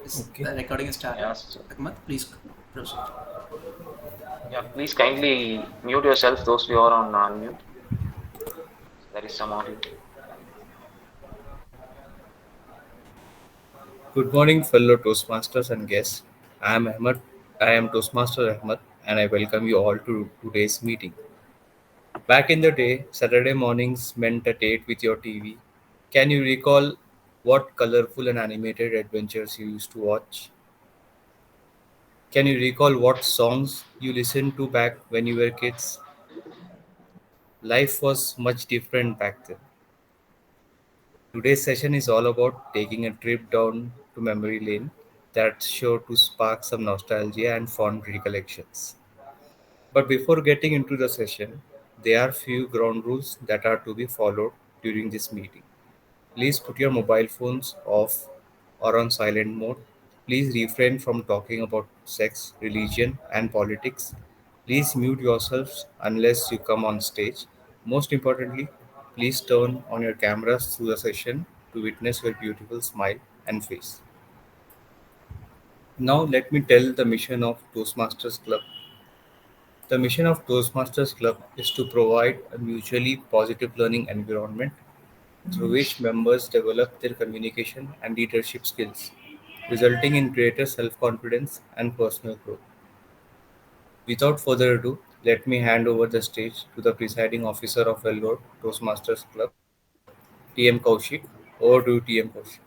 Okay. The recording is started. Yes. Ahmad, please proceed. Yeah, please kindly mute yourself, those who are on unmute. There is some audio. Good morning, fellow Toastmasters and guests. I am Ahmed. I am Toastmaster Ahmed, and I welcome you all to today's meeting. Back in the day, Saturday mornings meant a date with your TV. Can you recall what colorful and animated adventures you used to watch? Can you recall what songs you listened to back when you were kids? Life was much different back then. Today's session is all about taking a trip down to memory lane that's sure to spark some nostalgia and fond recollections. But before getting into the session, there are few ground rules that are to be followed during this meeting. Please put your mobile phones off or on silent mode. Please refrain from talking about sex, religion, and politics. Please mute yourselves unless you come on stage. Most importantly, please turn on your cameras through the session to witness your beautiful smile and face. Now, let me tell the mission of Toastmasters Club. The mission of Toastmasters Club is to provide a mutually positive learning environment through which members develop their communication and leadership skills, resulting in greater self confidence and personal growth. Without further ado, let me hand over the stage to the presiding officer of Vellore Toastmasters Club, TM Kaushik. Over to TM Kaushik.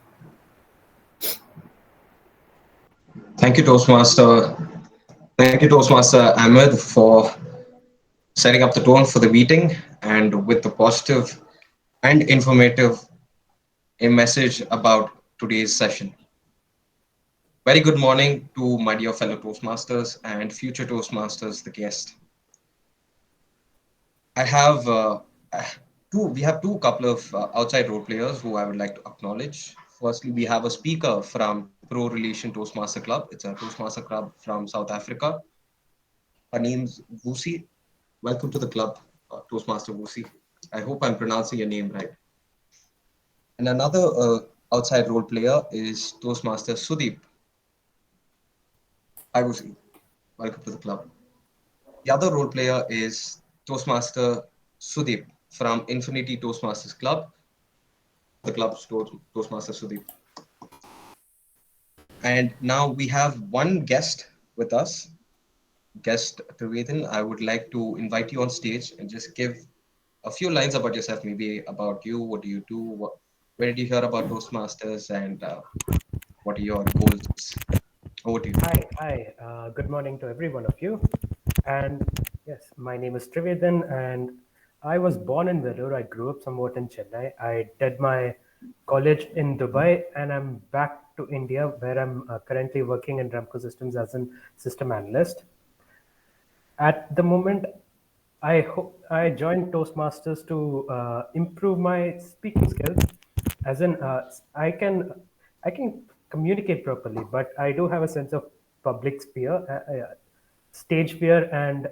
Thank you, Toastmaster. Thank you, Toastmaster Ahmed, for setting up the tone for the meeting and with the positive and informative a message about today's session. Very good morning to my dear fellow Toastmasters and future Toastmasters, the guest. I have we have two couple of outside role players who I would like to acknowledge. Firstly, we have a speaker from Pro Relation Toastmaster Club. It's a Toastmaster club from South Africa. Her name's Vusi. Welcome to the club, Toastmaster Vusi. I hope I'm pronouncing your name right. And another outside role player is Toastmaster Sudeep. Hi, Vusi. Welcome to the club. The other role player is Toastmaster Sudeep from Infinity Toastmasters Club. Welcome to the club, Toastmaster Sudeep. And now we have one guest with us, guest Triveden. I would like to invite you on stage and just give a few lines about yourself, maybe about you. What do you do? Where did you hear about Toastmasters, and what are your goals? Over to you. Hi. Good morning to every one of you. And yes, my name is Triveden, and I was born in Vellore. I grew up somewhat in Chennai. I did my college in Dubai, and I'm back to India, where I'm currently working in Ramco Systems as a system analyst. At the moment, I hope I joined Toastmasters to improve my speaking skills. As in, I can communicate properly, but I do have a sense of public fear, stage fear, and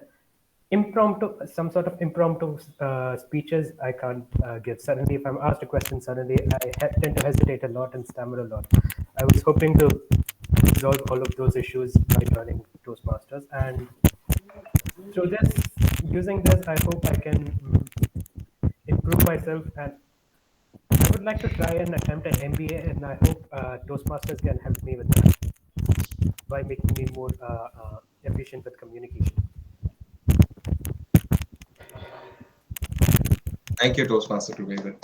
some sort of impromptu speeches I can't give. Suddenly, if I'm asked a question, suddenly I tend to hesitate a lot and stammer a lot. I was hoping to resolve all of those issues by joining Toastmasters, and through this, using this, I hope I can improve myself, and I would like to try and attempt an MBA, and I hope Toastmasters can help me with that by making me more efficient with communication. Thank you, Toastmaster Triveden.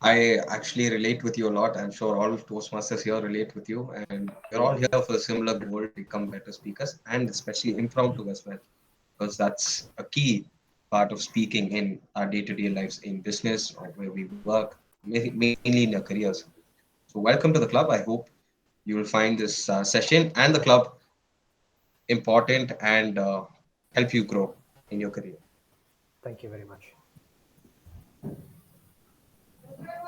I actually relate with you a lot. I'm sure all Toastmasters here relate with you, and we're all here for a similar goal to become better speakers, and especially impromptu as well, because that's a key part of speaking in our day-to-day lives in business or where we work, mainly in your careers. So, welcome to the club. I hope you will find this session and the club important and help you grow in your career. Thank you very much.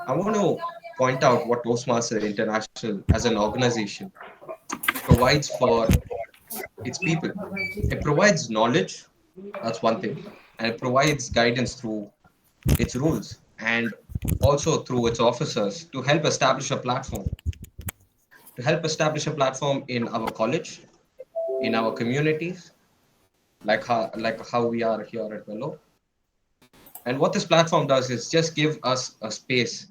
I want to point out what Toastmaster International as an organization provides for its people. It provides knowledge, that's one thing, and it provides guidance through its rules and also through its officers to help establish a platform to help establish a platform in our college, in our communities, like how we are here at Velo. And what this platform does is just give us a space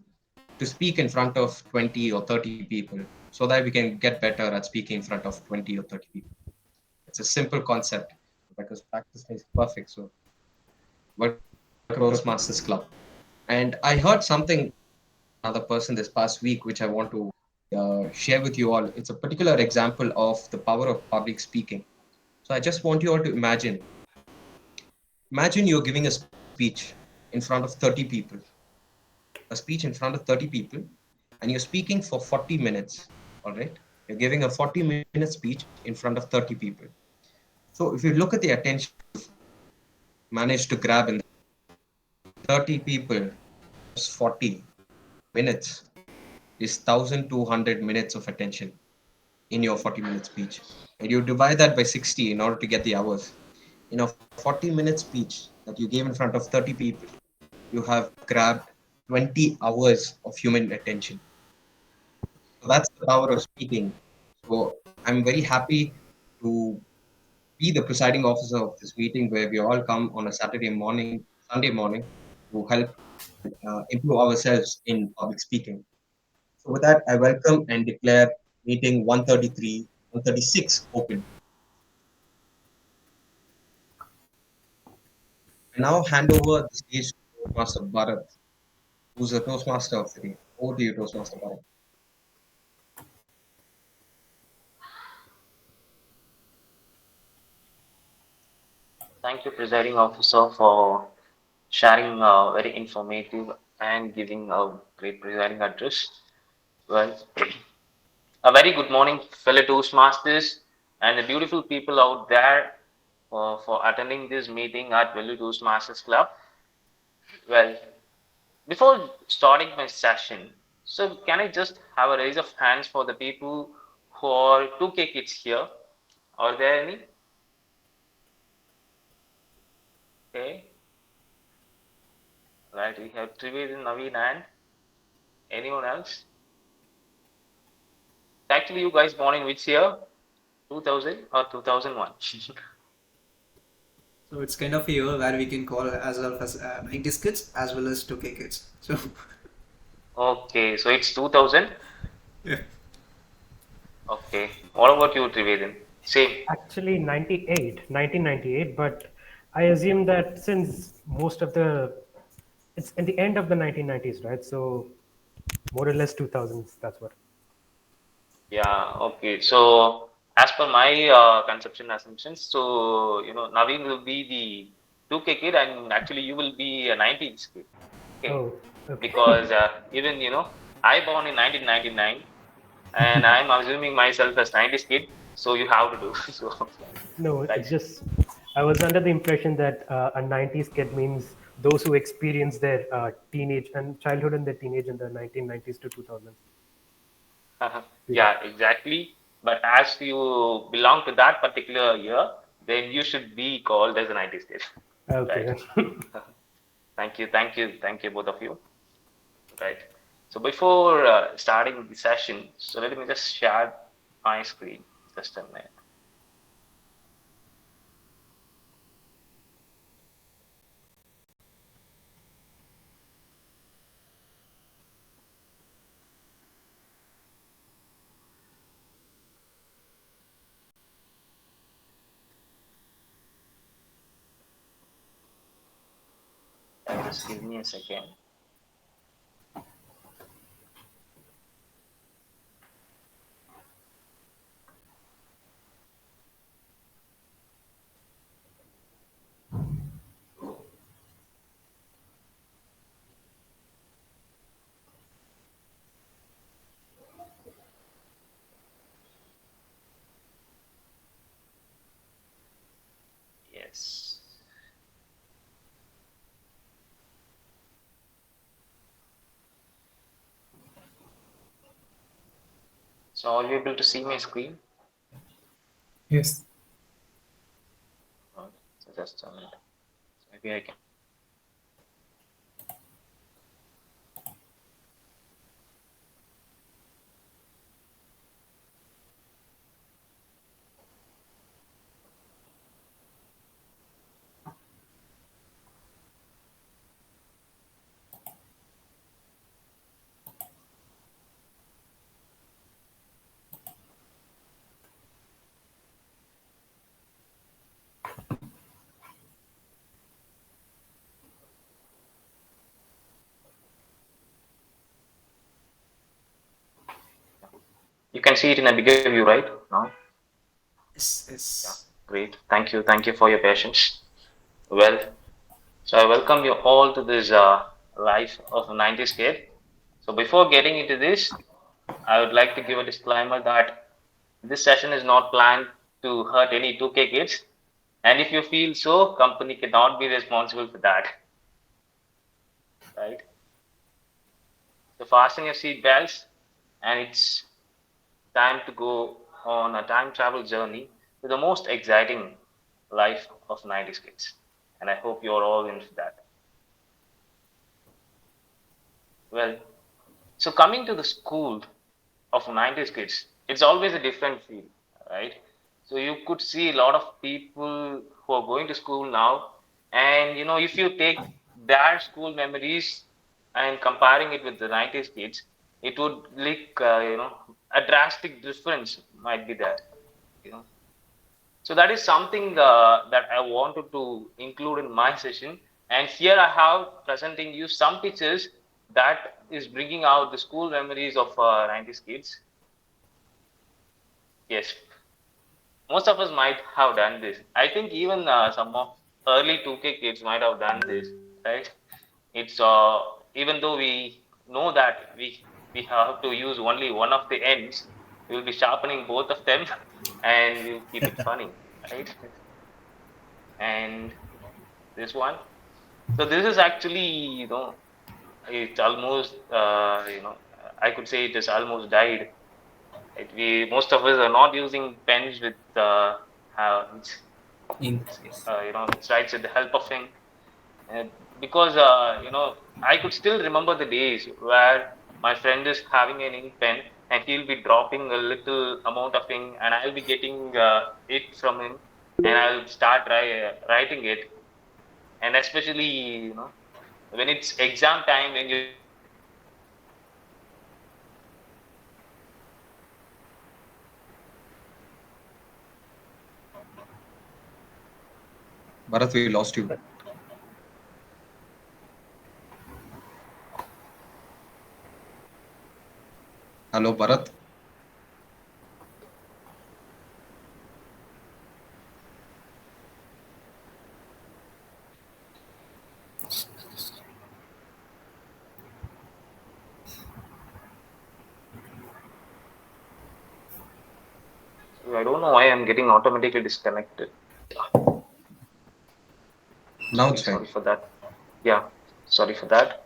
to speak in front of 20 or 30 people so that we can get better at speaking in front of 20 or 30 people. It's a simple concept because practice makes perfect. So, welcome to Toastmasters Club. And I heard something another person this past week, which I want to share with you all. It's a particular example of the power of public speaking. So I just want you all to imagine you're giving a speech in front of 30 people, a speech in front of 30 people, and you're speaking for 40 minutes. All right. You're giving a 40-minute speech in front of 30 people. So if you look at the attention managed to grab in 30 people, 40 minutes is 1,200 minutes of attention in your 40-minute speech. And you divide that by 60 in order to get the hours. In a 40-minute speech that you gave in front of 30 people, you have grabbed 20 hours of human attention. So that's the power of speaking. So I'm very happy to be the presiding officer of this meeting where we all come on a Saturday morning, Sunday morning to help improve ourselves in public speaking. So with that, I welcome and declare meeting 133, 136 open. I now hand over the stage to Toastmaster Bharat, who's a Toastmaster of the day. Over to you, Toastmaster Bharat. Thank you, presiding officer, for sharing very informative and giving a great presiding address. Well, a very good morning, fellow Toastmasters and the beautiful people out there for attending this meeting at Value Toastmasters Club. Well, before starting my session, so can I just have a raise of hands for the people who are 2K kids here? Are there any? Okay. Right, we have Trivedi, Naveen, and anyone else? Actually, you guys born in which year? 2000 or 2001? So it's kind of a year where we can call ourselves as 90s kids as well as 2K kids. So Okay, so it's 2000. yeah. Okay. What about you, Trivedi? Same. Actually, 1998, but I assume that since most of it's in the end of the 1990s, right? So more or less 2000s, that's what. Yeah, okay. So as per my conception assumptions, so Naveen will be the 2K kid and actually you will be a 90s kid. Okay. Oh, okay. Because even I born in 1999 and I'm assuming myself as 90s kid, so you have to do. So No, right. it's just I was under the impression that a 90s kid means those who experience their teenage and childhood and their teenage in the 1990s to 2000s. Yeah, exactly. But as you belong to that particular year, then you should be called as a 90s kid. Okay, Right. then. Thank you, both of you. Right. So before starting the session, so let me just share my screen. Just a minute. Just give me a second. Yes. So are you able to see my screen? Yes. Okay. So just a minute. So maybe I can. You can see it in a bigger view, right? Now? Yes, Yeah, yes. great. Thank you. Thank you for your patience. Well, so I welcome you all to this life of a 90s kid. So before getting into this, I would like to give a disclaimer that this session is not planned to hurt any 2K kids. And if you feel so, company cannot be responsible for that, right? So fasten your seat belts, and it's time to go on a time travel journey to the most exciting life of 90s kids. And I hope you're all in for that. Well, so coming to the school of 90s kids, it's always a different feel, right? So you could see a lot of people who are going to school now, and if you take their school memories and comparing it with the 90s kids, it would like a drastic difference might be there, you know. So that is something that I wanted to include in my session. And here I have presenting you some pictures that is bringing out the school memories of 90s kids. Yes, most of us might have done this. I think even some of early 2K kids might have done this, right? It's even though we know that we have to use only one of the ends, we'll be sharpening both of them, and we'll keep it funny, right? And this one. So this is actually, it's almost, I could say it is almost died. Right? We most of us are not using pens with hands. Ink, It's yes. it's writes with the help of ink. And because I could still remember the days where my friend is having an ink pen and he'll be dropping a little amount of ink and I'll be getting it from him and I'll start writing it. And especially when it's exam time, when you Bharat, we lost you. Hello, Bharat. I don't know why I'm getting automatically disconnected. Now it's Sorry fine. for that. Yeah, sorry for that.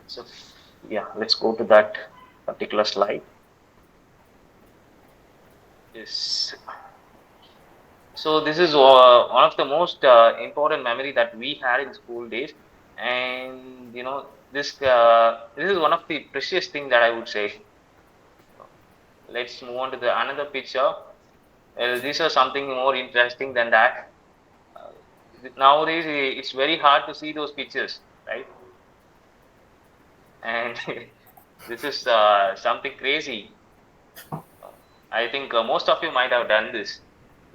So yeah, let's go to that particular slide. Yes. So this is one of the most important memory that we had in school days, and this is one of the precious thing that I would say. Let's move on to the another picture. Well, these are something more interesting than that. Uh, Nowadays, it's very hard to see those pictures, right? And this is something crazy. I think most of you might have done this,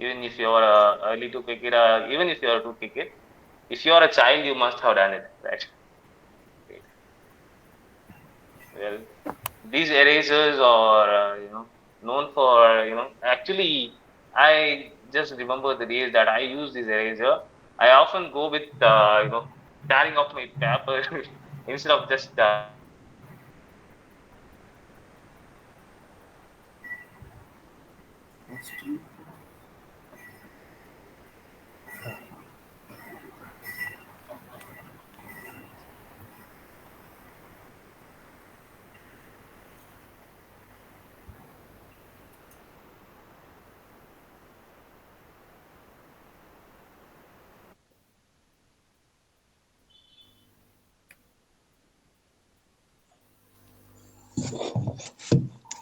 even if you're early to kick it, even if you're to kick it. If you're a child, you must have done it, right? Great. Well, these erasers are, known for, actually, I just remember the days that I use this eraser. I often go with, tearing off my paper instead of just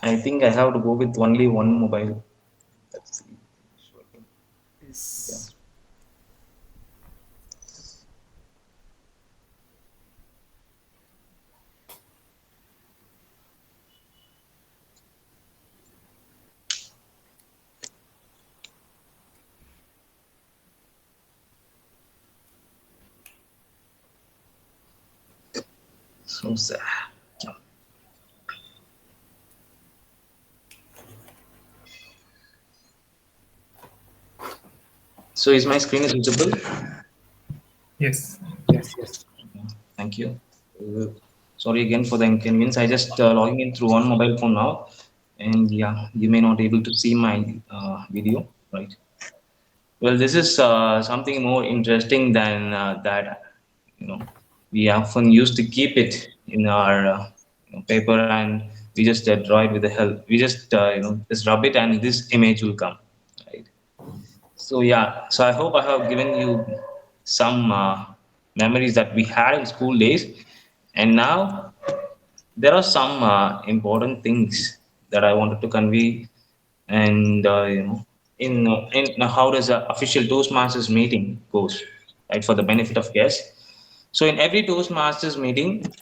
I think I have to go with only one mobile. That's yeah. Yes. So sad. Yeah. So is my screen is visible? Yes. Yes, yes. Thank you. Uh, Sorry again for the inconvenience. I just logging in through one mobile phone now, and yeah, you may not able to see my video, right? Well, this is something more interesting than that. You know, we often used to keep it in our paper, and we just draw it with the help. We just just rub it, and this image will come, right? So yeah, so I hope I have given you some memories that we had in school days, and now there are some important things that I wanted to convey, and in how does a official Toastmasters meeting goes, right, for the benefit of guests. So in every Toastmasters meeting,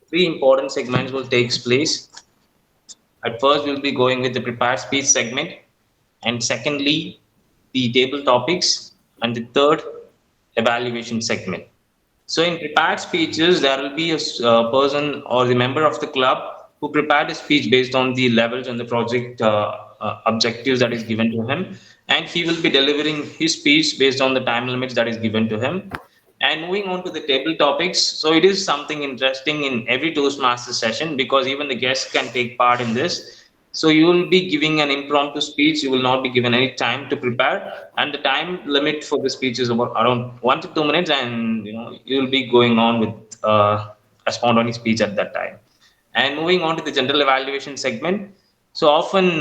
three important segments will takes place. At first, we'll be going with the prepared speech segment, and secondly, the table topics, and the third, evaluation segment. So in prepared speeches, there will be a person or the member of the club who prepared a speech based on the levels and the project objectives that is given to him, and he will be delivering his speech based on the time limits that is given to him. And moving on to the table topics, so it is something interesting in every Toastmaster session because even the guests can take part in this. So you will be giving an impromptu speech. You will not be given any time to prepare, and the time limit for the speech is about around 1 to 2 minutes, and you will be going on with a spontaneous speech at that time. And moving on to the general evaluation segment, so often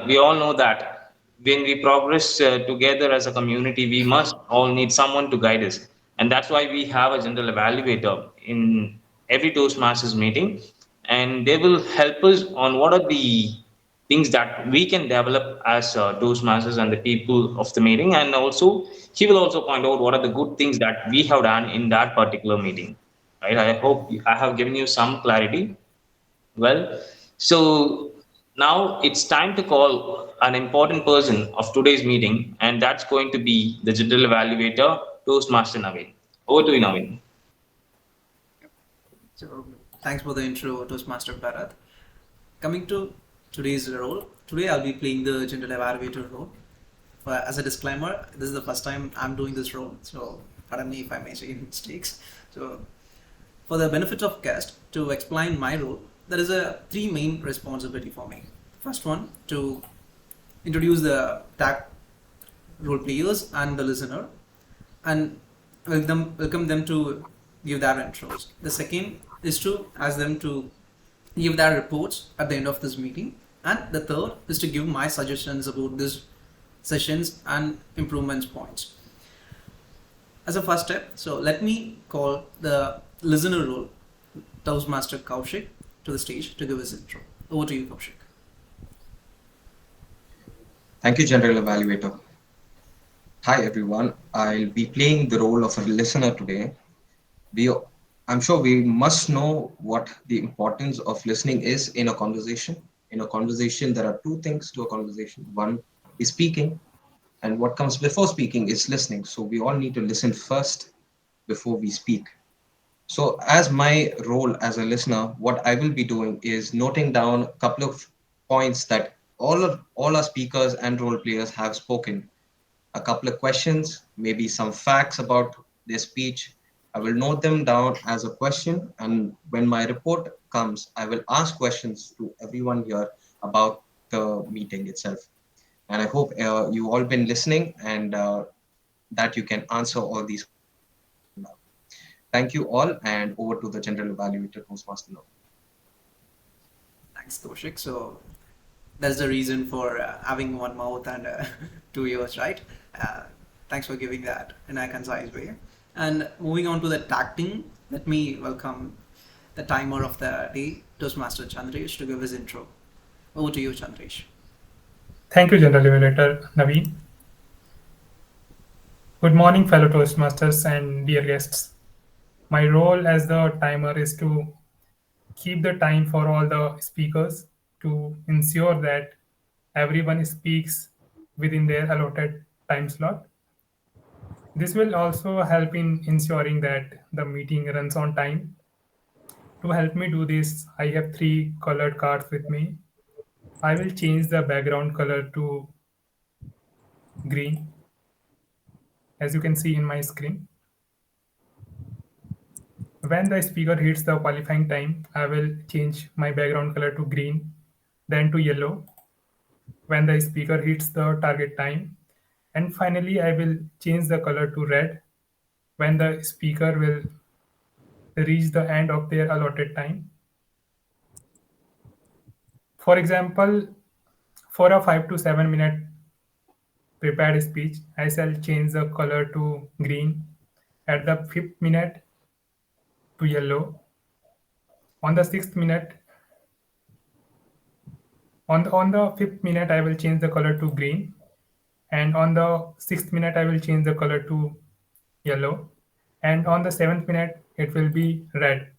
we all know that when we progress together as a community, we must all need someone to guide us. And that's why we have a general evaluator in every Toastmasters meeting. And they will help us on what are the things that we can develop as Toastmasters and the people of the meeting. And also, he will also point out what are the good things that we have done in that particular meeting. Right? I hope I have given you some clarity. Well, so now it's time to call an important person of today's meeting, and that's going to be the general evaluator, Toastmaster Naveen. Over to you, Naveen. So thanks for the intro, Toastmaster Bharat. Coming to today's role, today I'll be playing the general evaluator role. As a disclaimer, this is the first time I'm doing this role, so pardon me if I make any mistakes. So, for the benefit of guest, to explain my role, there is a three main responsibility for me. First one, to introduce the tag role players and the listener, and welcome them to give their intros. The second is to ask them to give their reports at the end of this meeting, and the third is to give my suggestions about this sessions and improvements points. As a first step, so let me call the listener role, Toastmaster Kaushik, to the stage to give his intro. Over to you, Kaushik. Thank you, General Evaluator. Hi, everyone. I'll be playing the role of a listener today. We, I'm sure we must know what the importance of listening is in a conversation. In a conversation, there are two things to a conversation. One is speaking, and what comes before speaking is listening. So we all need to listen first before we speak. So as my role as a listener, what I will be doing is noting down a couple of points that all our speakers and role players have spoken, a couple of questions, maybe some facts about their speech. I will note them down as a question, and when my report comes, I will ask questions to everyone here about the meeting itself. And I hope you all been listening and that you can answer all these. Thank you all, and over to the General Evaluator, Toastmaster now. Thanks, Kaushik. So that's the reason for having one mouth and 2 ears, right? Thanks for giving that in a concise way. And moving on to the tacting, let me welcome the timer of the day, Toastmaster Chandresh, to give his intro. Over to you, Chandresh. Thank you, General Evaluator Naveen. Good morning, fellow Toastmasters and dear guests. My role as the timer is to keep the time for all the speakers to ensure that everyone speaks within their allotted time slot. This will also help in ensuring that the meeting runs on time. To help me do this, I have three colored cards with me. I will change the background color to green, as you can see in my screen. When the speaker hits the qualifying time, I will change my background color to green, then to yellow when the speaker hits the target time, and finally I will change the color to red when the speaker will reach the end of their allotted time. For example, for a 5 to 7 minute prepared speech, I shall change the color to green, at the 5th minute to yellow, on the 6th minute, on the 5th minute I will change the color to green, and on the 6th minute I will change the color to yellow, and on the 7th minute it will be red.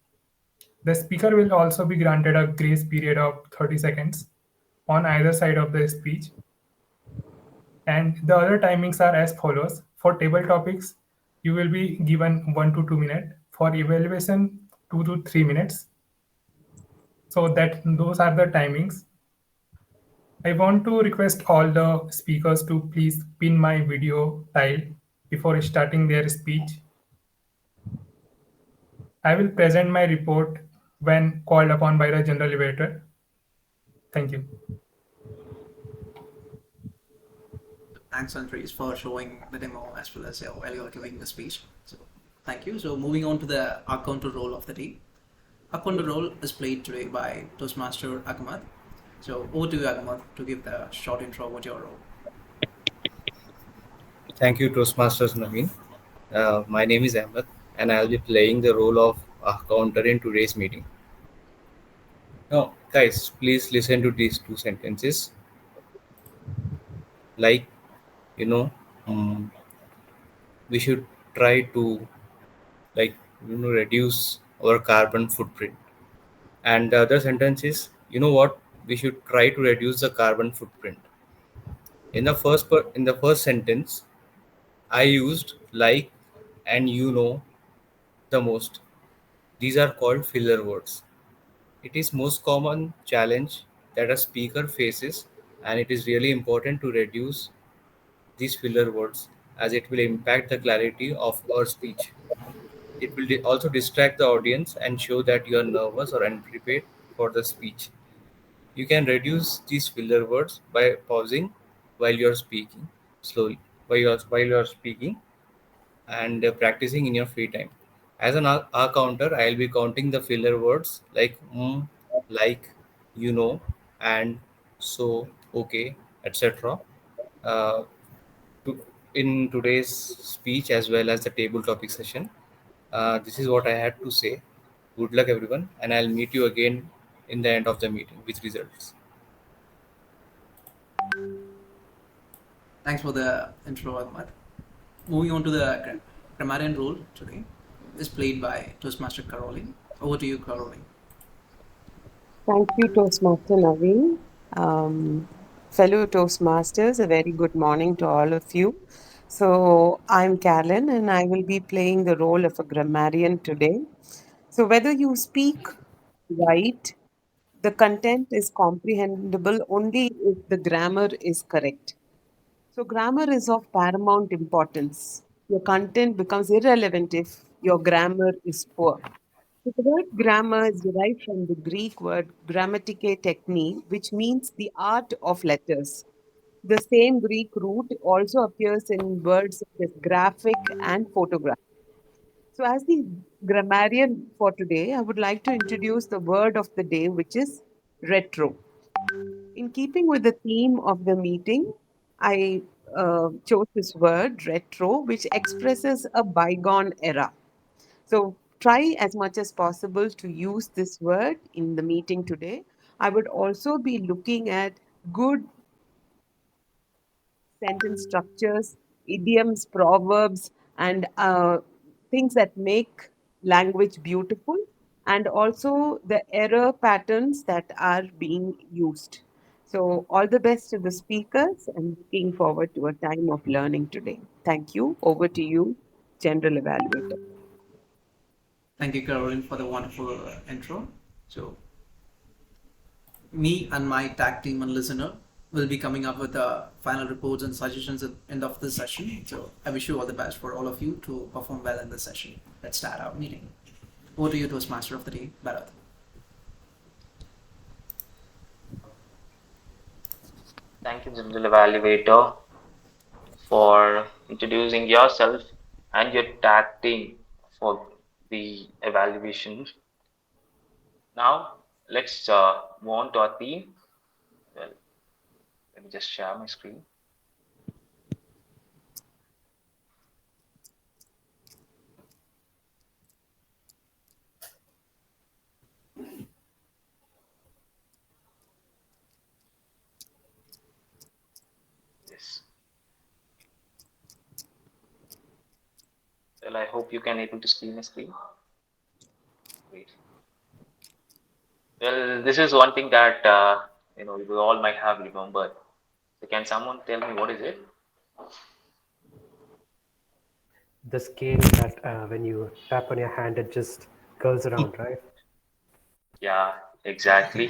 The speaker will also be granted a grace period of 30 seconds on either side of the speech. And the other timings are as follows. For table topics, you will be given 1 to 2 minutes. For evaluation, 2 to 3 minutes. So that those are the timings. I want to request all the speakers to please pin my video tile before starting their speech. I will present my report when called upon by the general evaluator. Thank you. Thanks, Andres, for showing the demo as well as while you're giving the speech. So, thank you. So, moving on to the accountant role of the day. Accountant role is played today by Toastmaster Ahmad. So, over to you, Ahmad, to give the short intro about your role. Thank you, Toastmasters Naveen. My name is Ahmed, and I'll be playing the role of counter in today's meeting. Now, guys, please listen to these two sentences. Like, you know, um, we should try to reduce our carbon footprint. And the other sentence is, you know what? We should try to reduce the carbon footprint. In the first sentence, I used like and the most. These are called filler words. It is most common challenge that a speaker faces, and it is really important to reduce these filler words as it will impact the clarity of our speech. It will also distract the audience and show that you are nervous or unprepared for the speech. You can reduce these filler words by pausing while you are speaking slowly, while you are speaking and practicing in your free time. As an R counter, I'll be counting the filler words like like, and so, okay, etc. Uh, to, in today's speech as well as the table topic session. This is what I had to say. Good luck, everyone, and I'll meet you again in the end of the meeting with results. Thanks for the intro, Ahmad. Moving on to the grammarian role today is played by Toastmaster Caroline. Over to you, Caroline. Thank you, Toastmaster Naveen. Fellow Toastmasters, a very good morning to all of you. So, I'm Callan and I will be playing the role of a grammarian today. So, whether you speak, write, the content is comprehensible only if the grammar is correct. So, grammar is of paramount importance. Your content becomes irrelevant if your grammar is poor. So the word grammar is derived from the Greek word grammatike techne, which means the art of letters. The same Greek root also appears in words such as graphic and photograph. So, as the grammarian for today, I would like to introduce the word of the day, which is retro. In keeping with the theme of the meeting, I chose this word, retro, which expresses a bygone era. So try as much as possible to use this word in the meeting today. I would also be looking at good sentence structures, idioms, proverbs, and things that make language beautiful, and also the error patterns that are being used. So, all the best to the speakers and looking forward to a time of learning today. Thank you. Over to you, General Evaluator. Thank you, Caroline, for the wonderful intro. So, me and my tag team and listener will be coming up with the final reports and suggestions at the end of this session. So I wish you all the best for all of you to perform well in this session. Let's start our meeting. Over to you, Toastmaster of the Day, Bharat. Thank you, General Evaluator, for introducing yourself and your tag team for the evaluation. Now, let's move on to our theme. Well, let me just share my screen. Yes. Well, I hope you can able to see my screen. Great. Well, this is one thing that we all might have remembered. So can someone tell me what is it? The scale that when you tap on your hand, it just curls around, right? Yeah, exactly.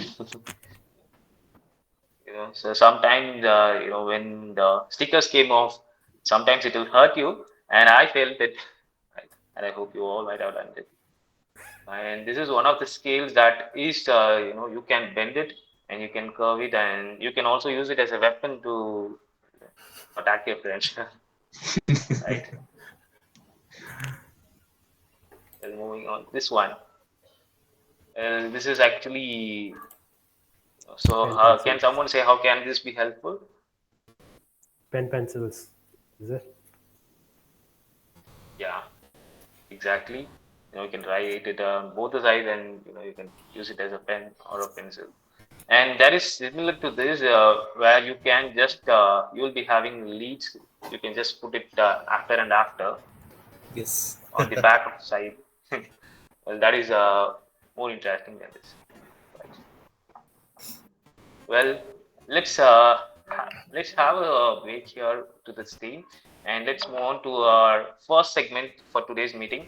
So sometimes when the stickers came off, sometimes it will hurt you, and I felt it, right? And I hope you all might have done it. And this is one of the scales that is you can bend it and you can curve it, and you can also use it as a weapon to attack your friends. Right. Well, moving on, this one. This is actually, so Pen can pencils. someone say how can this be helpful? Pen pencils, is it? Yeah, exactly. You can write it on both the sides, and you can use it as a pen or a pencil. And that is similar to this, where you can just you'll be having leads. You can just put it after and after Yes. on the back of the side. Well, that is more interesting than this. Right. Well, let's have a break here to this theme, and let's move on to our first segment for today's meeting,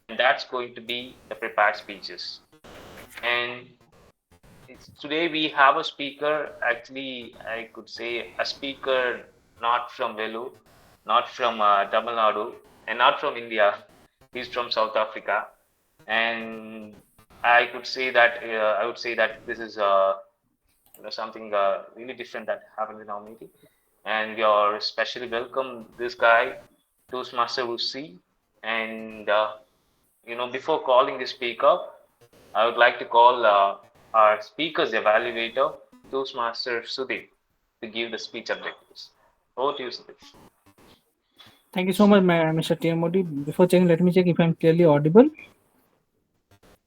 and that's going to be the prepared speeches. And today we have a speaker, actually I could say a speaker not from Velu, not from Tamil Nadu, and not from India. He's from South Africa, and I would say that this is something really different that happened in our meeting, and we are especially welcome this guy, Toastmaster Rusi. And before calling the speaker, I would like to call our speaker's evaluator, Toastmaster Sudeep, to give the speech objectives. Over to you, Sudeep. Thank you so much, Mr. Tiamodi. Before checking, let me check if I'm clearly audible.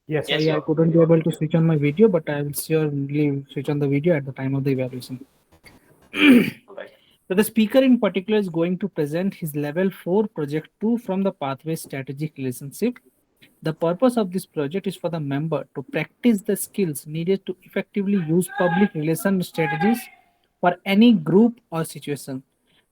Yes. Yes, Sorry, I you couldn't be able to switch on my video, but I will surely switch on the video at the time of the evaluation. all right. So the speaker in particular is going to present his level 4 project 2 from the Pathway Strategic Relationship. The purpose of this project is for the member to practice the skills needed to effectively use public relation strategies for any group or situation.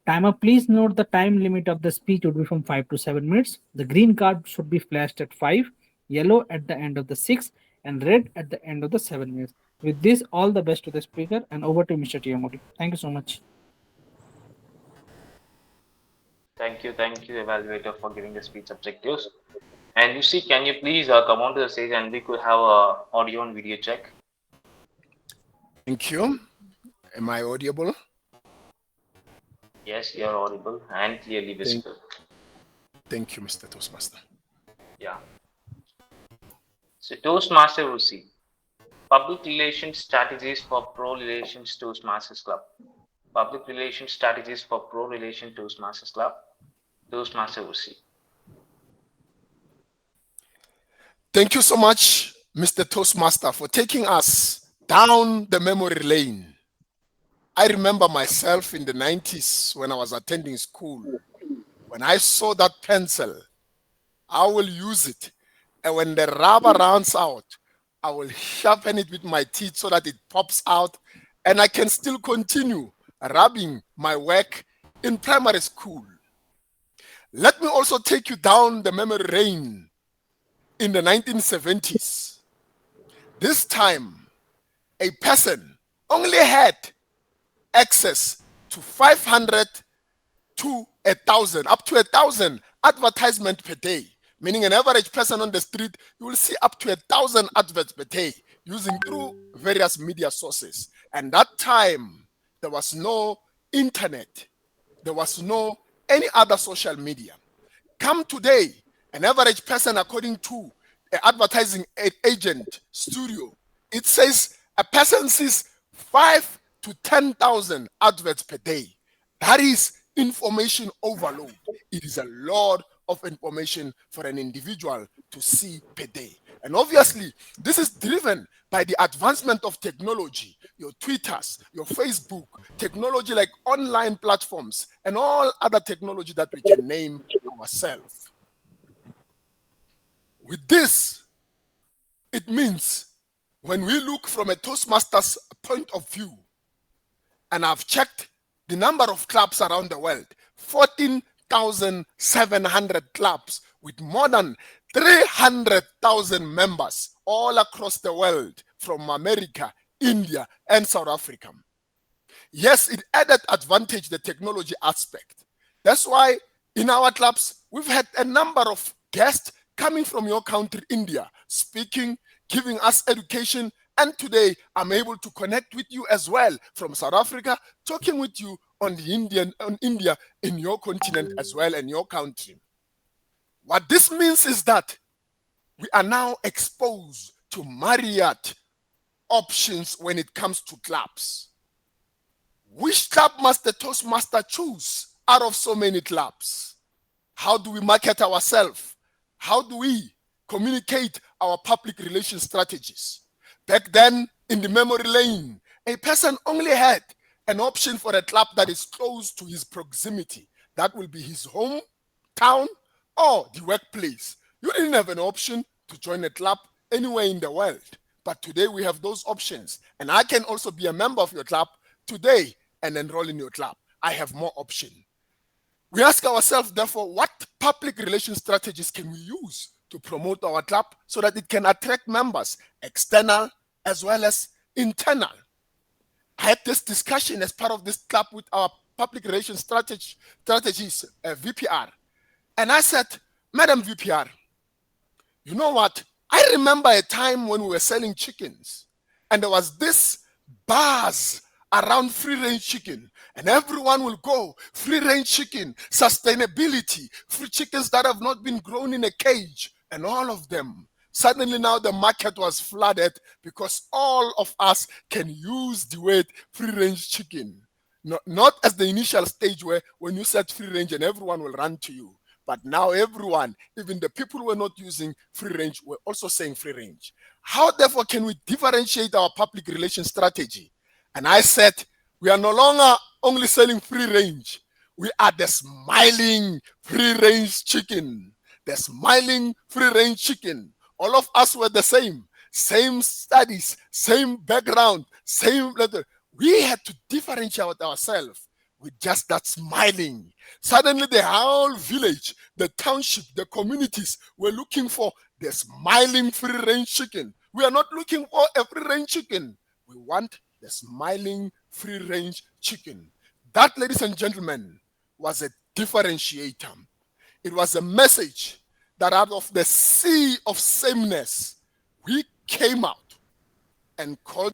Timer, please note the time limit of the speech would be from 5 to 7 minutes. The green card should be flashed at 5, yellow at the end of the 6, and red at the end of the 7 minutes. With this, all the best to the speaker, and over to Mr. Tiamodi. Thank you so much. Thank you, evaluator, for giving the speech objectives. And you see, can you please come onto the stage and we could have a audio and video check? Thank you. Am I audible? Yes, you're audible and clearly visible. Thank you, Mr. Toastmaster. Yeah. So Toastmaster Rusi, Public Relations Strategies for Pro Relations Toastmasters Club. Public Relations Strategies for Pro Relation Toastmasters Club. Toastmaster Rusi. Thank you so much, Mr. Toastmaster, for taking us down the memory lane. I remember myself in the 90s when I was attending school. When I saw that pencil, I will use it. And when the rubber runs out, I will sharpen it with my teeth so that it pops out and I can still continue rubbing my work in primary school. Let me also take you down the memory lane in the 1970s. This time, a person only had access to 500 to 1,000, up to 1,000 advertisement per day. Meaning an average person on the street, you will see up to 1,000 adverts per day using through various media sources. And that time, there was no internet. There was no any other social media. Come today, an average person, according to an advertising agent studio, it says a person sees 5 to 10,000 adverts per day. That is information overload. It is a lot of information for an individual to see per day. And obviously, this is driven by the advancement of technology, your Twitters, your Facebook, technology like online platforms, and all other technology that we can name ourselves. With this, it means when we look from a Toastmasters point of view, and I've checked the number of clubs around the world, 14,700 clubs with more than 300,000 members all across the world from America, India, and South Africa. Yes, it added advantage, the technology aspect. That's why in our clubs, we've had a number of guests coming from your country, India, speaking, giving us education. And today, I'm able to connect with you as well from South Africa, talking with you on India in your continent as well and your country. What this means is that we are now exposed to myriad options when it comes to clubs. Which club must the Toastmaster choose out of so many clubs? How do we market ourselves? How do we communicate our public relations strategies? Back then, in the memory lane, a person only had an option for a club that is close to his proximity. That will be his hometown or the workplace. You didn't have an option to join a club anywhere in the world. But today we have those options. And I can also be a member of your club today and enroll in your club. I have more options. We ask ourselves, therefore, what public relations strategies can we use to promote our club so that it can attract members, external as well as internal? I had this discussion as part of this club with our public relations strategies, VPR. And I said, Madam VPR, you know what? I remember a time when we were selling chickens and there was this buzz around free-range chicken, and everyone will go free-range chicken, sustainability, free chickens that have not been grown in a cage, and all of them. Suddenly now the market was flooded because all of us can use the word free-range chicken. Not as the initial stage where when you said free-range and everyone will run to you. But now everyone, even the people who were not using free range, were also saying free range. How therefore can we differentiate our public relations strategy? And I said, we are no longer only selling free range. We are the smiling free range chicken. The smiling free range chicken. All of us were the same studies, same background, same letter. We had to differentiate ourselves with just that smiling. Suddenly the whole village, the township, the communities were looking for the smiling free-range chicken. We are not looking for a free-range chicken. We want the smiling free-range chicken. That, ladies and gentlemen, was a differentiator. It was a message that out of the sea of sameness, we came out and called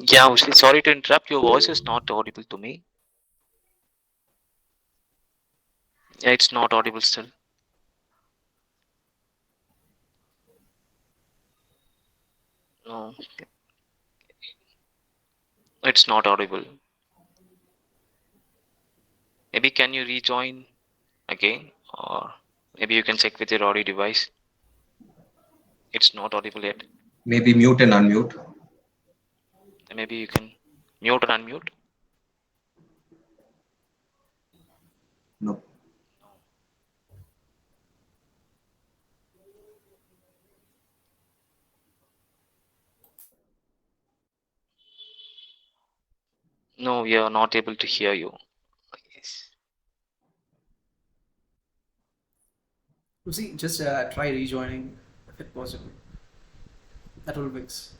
Yeah, Ushli, sorry to interrupt. Your voice is not audible to me. Yeah, it's not audible still. No, it's not audible. Maybe can you rejoin again, or maybe you can check with your audio device. It's not audible yet. Maybe mute and unmute. Maybe you can mute and unmute. No. No, we are not able to hear you. Yes. Lucy, just try rejoining if it possible. That will fix.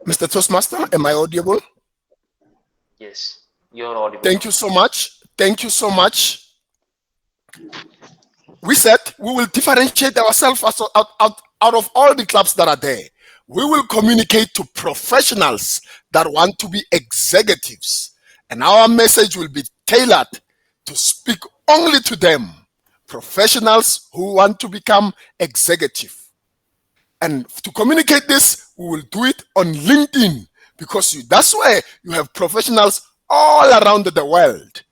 Mr. Toastmaster, am I audible? Yes, you're audible. Thank you so much. Thank you so much. We said we will differentiate ourselves out of all the clubs that are there. We will communicate to professionals that want to be executives, and our message will be tailored to speak only to them, professionals who want to become executive. And to communicate this, we will do it on LinkedIn, because that's where you have professionals all around the world.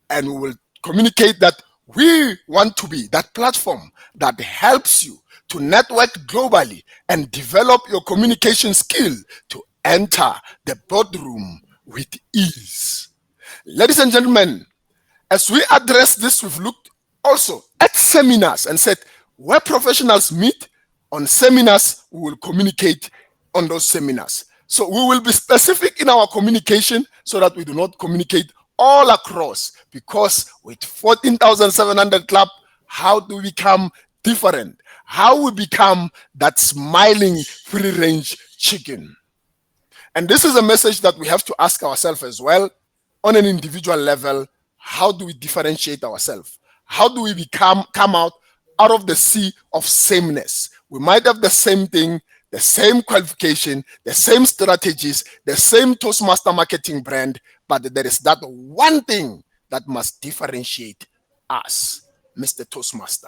And we will communicate that we want to be that platform that helps you to network globally and develop your communication skill to enter the boardroom with ease. Ladies and gentlemen, as we address this, we've looked also at seminars and said where professionals meet, on seminars, we will communicate on those seminars. So we will be specific in our communication so that we do not communicate all across, because with 14,700 club, how do we become different? How we become that smiling free-range chicken? And this is a message that we have to ask ourselves as well on an individual level. How do we differentiate ourselves? How do we come out of the sea of sameness? We might have the same thing, the same qualification, the same strategies, the same Toastmaster marketing brand, but there is that one thing that must differentiate us, Mr. Toastmaster.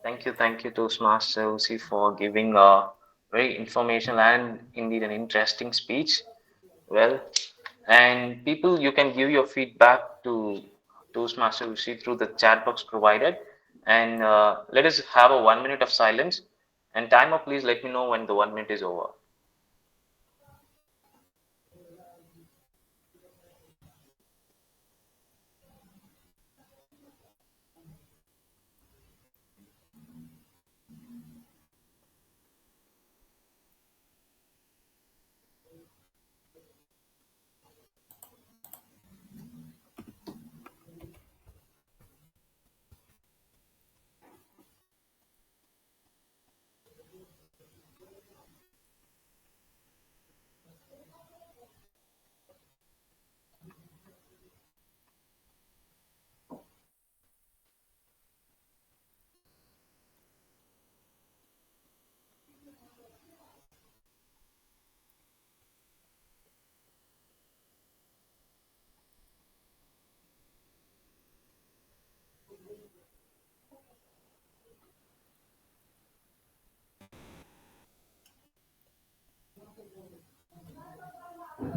Thank you, Toastmaster Lucy, for giving a very informational and indeed an interesting speech. Well, and people, you can give your feedback to Toastmaster Lucy through the chat box provided. And let us have a 1 minute of silence. And timer, please let me know when the 1 minute is over.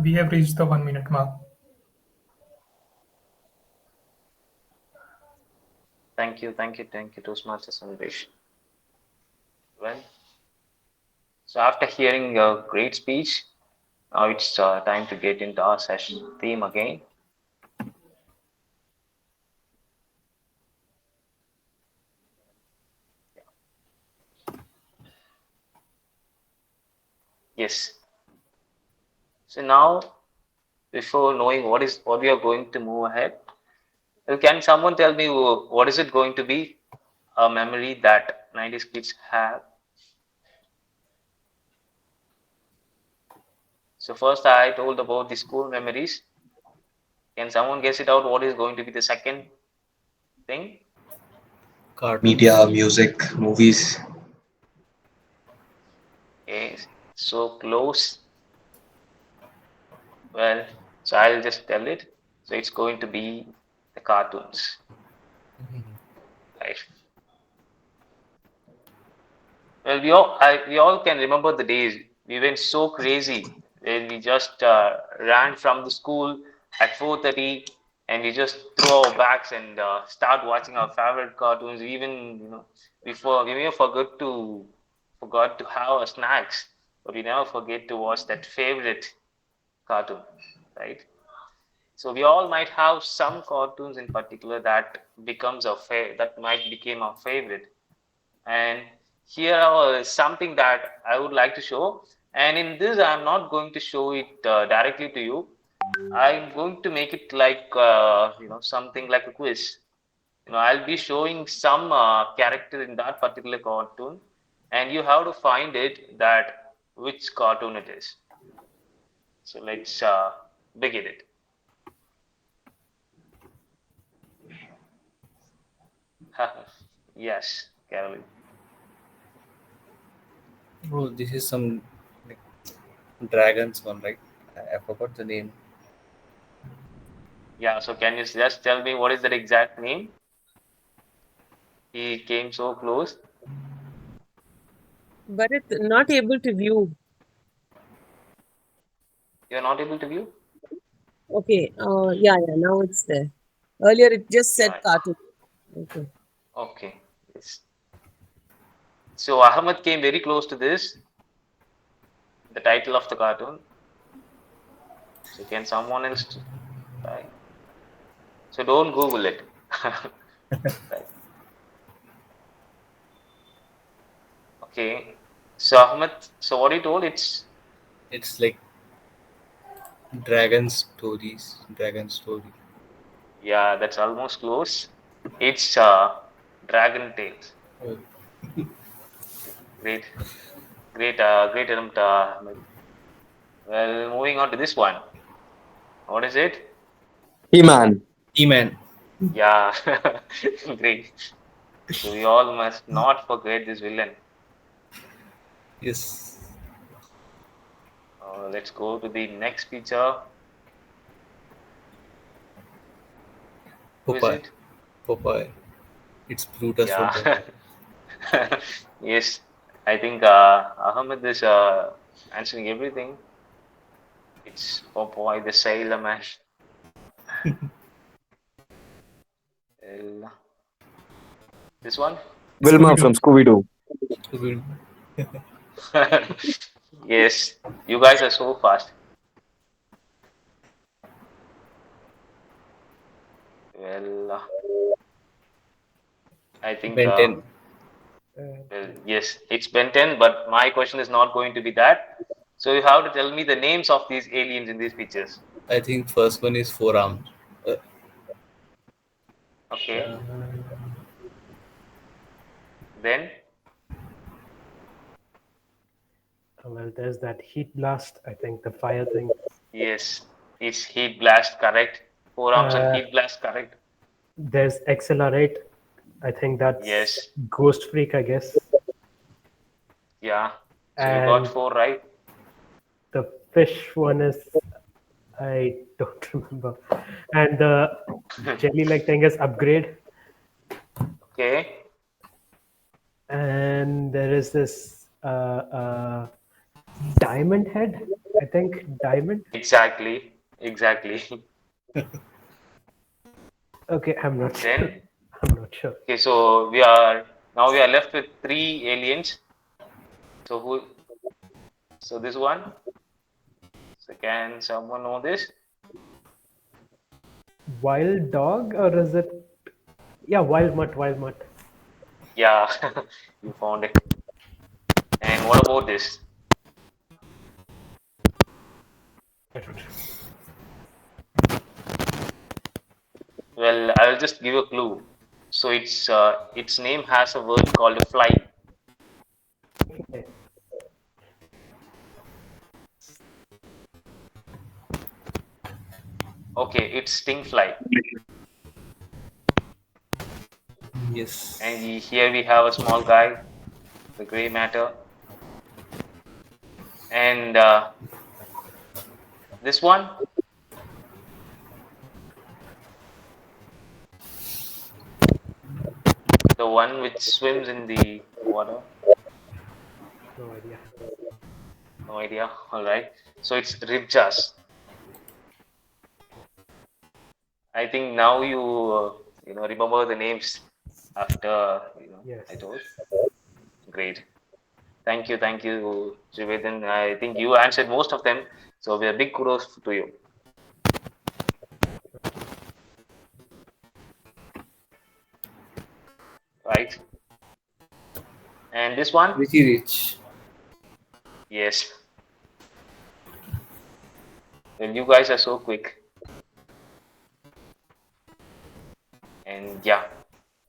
We have reached the 1 minute mark. Thank you, Toastmaster Sandesh. Well, so after hearing a great speech, now it's time to get into our session theme again. Yes. So now, before knowing what we are going to move ahead, can someone tell me what is it going to be? A memory that 90s kids have. So first I told about the school memories. Can someone guess it out? What is going to be the second thing? Cartoons. Media, music, movies. Okay, so close. Well, so I'll just tell it. So it's going to be the cartoons. Right. Well, we all can remember the days we went so crazy when we just ran from the school at 4:30 and we just throw our bags and start watching our favorite cartoons. Even before we may forgot to have our snacks, but we never forget to watch that favorite cartoon, right? So we all might have some cartoons in particular that becomes that might become our favorite. And here is something that I would like to show. And in this, I'm not going to show it directly to you. I'm going to make it like something like a quiz. I'll be showing some character in that particular cartoon, and you have to find it that which cartoon it is. So let's begin it. Yes, Caroline. Bro, this is some like, dragons one, right? I forgot the name. Yeah, so can you just tell me what is that exact name? He came so close. But it's not able to view. You're not able to view? Okay. Yeah, now it's there. Earlier it just said Yeah. cartoon. Okay. Okay. Yes. So Ahmed came very close to this, the title of the cartoon. So can someone else try? So don't Google it. Right. Okay. So Ahmed, so what you told, it's It's like Dragon Story. yeah, that's almost close. It's Dragon Tales. Oh, Great, great attempt, Ahmed. Well, moving on to this one. What is it? He-Man. He-Man. Yeah, great. So we all must not forget this villain. Yes. Let's go to the next picture. Who is Popeye. it? Popeye. It's Brutus from Popeye. Yeah. Yes, I think Ahmed is answering everything. It's Popeye the Sailor Man. Well, this one? Wilma from Scooby-Doo. Yes, you guys are so fast. Well, I think Ben 10. well, yes, it's Ben 10, but my question is not going to be that. So you have to tell me the names of these aliens in these pictures. I think first one is Forearm. Okay. Then Well, there's that heat blast. I think the fire thing. yes, it's Heat Blast, correct. Forearms and Heat Blast, correct. There's accelerate. I think that's Yes. Ghost Freak, I guess. Yeah. So And you got 4 right. the fish one is, I don't remember. And the jelly-like thing is upgrade. Okay. And there is this diamond head. I think diamond. Exactly. Okay, I'm not sure. Then I'm not sure. okay, so we are left with 3 aliens. So so this one. So can someone know this? Wild dog, or is it? Yeah, wild mutt. Yeah, you found it. And what about this? I don't know. Well, I'll just give a clue. So its name has a word called a fly. Okay. Okay, it's stingfly. Yes. And here we have a small guy, the gray matter. And this one, the one which swims in the water. No idea. No idea. All right. So it's Ribjas. I think now you remember the names after Yes. I told. Great. Thank you, Triveden. I think you answered most of them, so we are big kudos to you. Right? And this one? Pretty rich. Yes. Well, you guys are so quick. And yeah,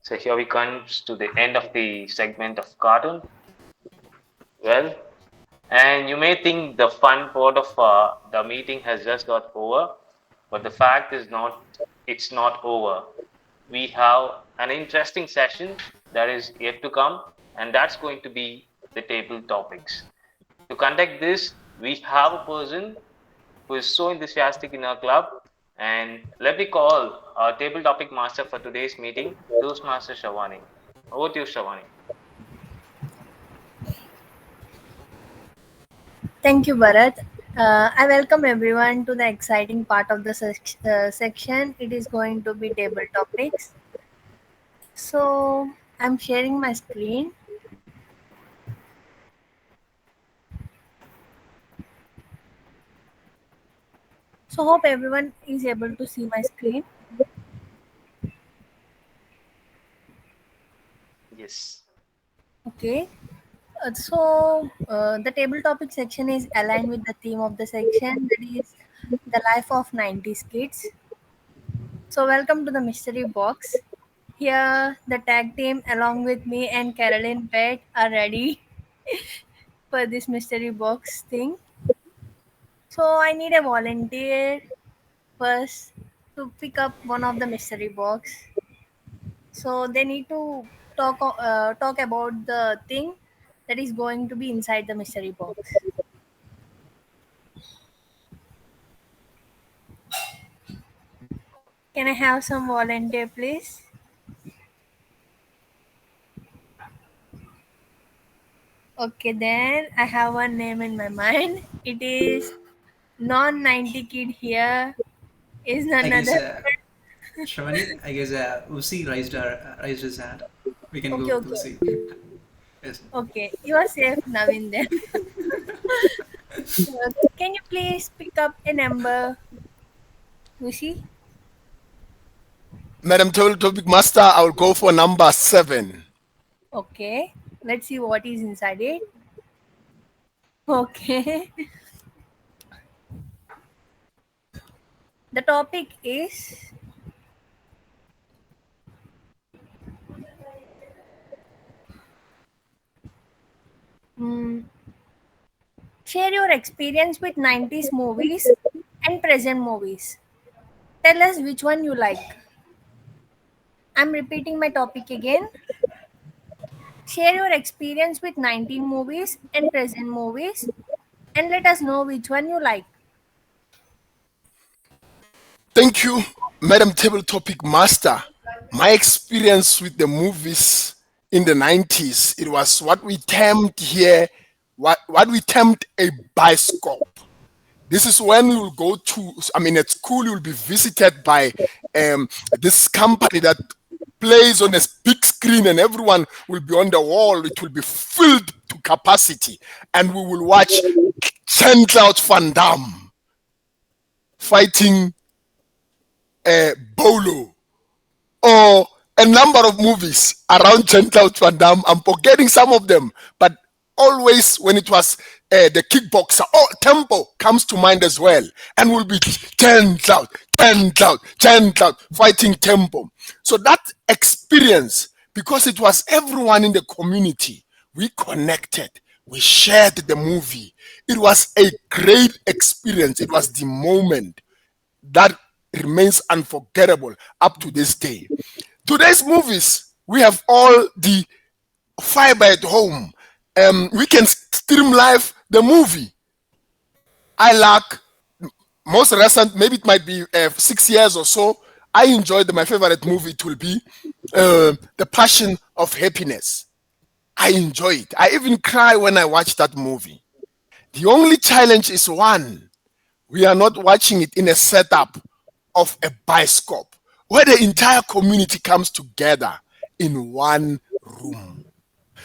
so here we comes to the end of the segment of cartoon. Well, and you may think the fun part of the meeting has just got over, but the fact is it's not over. We have an interesting session that is yet to come, and that's going to be the table topics. To conduct this, we have a person who is so enthusiastic in our club, and let me call our table topic master for today's meeting, Toastmaster Shavani. Over to you, Shavani. Thank you, Bharat. I welcome everyone to the exciting part of the section. It is going to be table topics. So, I'm sharing my screen. So, hope everyone is able to see my screen. Yes. Okay. The table topic section is aligned with the theme of the section, that is the life of 90s kids. So, welcome to the mystery box. Here, the tag team along with me and Caroline Pett are ready for this mystery box thing. So, I need a volunteer first to pick up one of the mystery box. So, they need to talk about the thing that is going to be inside the mystery box. Can I have some volunteer, please? Okay, then I have one name in my mind. It is non-90 kid here is I none guess, other. Shravani, I guess Usi raised his hand. We can Okay, go with okay, Usi. Yes. okay. You are safe, Navin. Then, can you please pick up a number, Ushi? Madam Topic Master, I will go for number 7. Okay. Let's see what is inside it. Okay. The topic is mm, share your experience with 90s movies and present movies. Tell us which one you like. I'm repeating my topic again. Share your experience with 19 movies and present movies and let us know which one you like. Thank you, Madam Topic Master. My experience with the movies in the 90s, it was what we termed here, what we termed a bioscope. This is when you will go to, at school, you will be visited by this company that plays on a big screen and everyone will be on the wall. It will be filled to capacity. And we will watch Jean-Claude Van Damme fighting Bolo, or a number of movies around Jean-Claude Van Damme. I'm forgetting some of them, but always when it was the kickboxer, Tempo comes to mind as well, and will be Jean-Claude fighting Tempo. So that experience, because it was everyone in the community, we connected, we shared the movie. It was a great experience. It was the moment that remains unforgettable up to this day. Today's movies, we have all the fiber at home. We can stream live the movie. I like most recent, maybe it might be 6 years or so. I enjoyed my favorite movie. It will be The Passion of Happiness. I enjoy it. I even cry when I watch that movie. The only challenge is one: we are not watching it in a setup of a bioscope. where the entire community comes together in one room.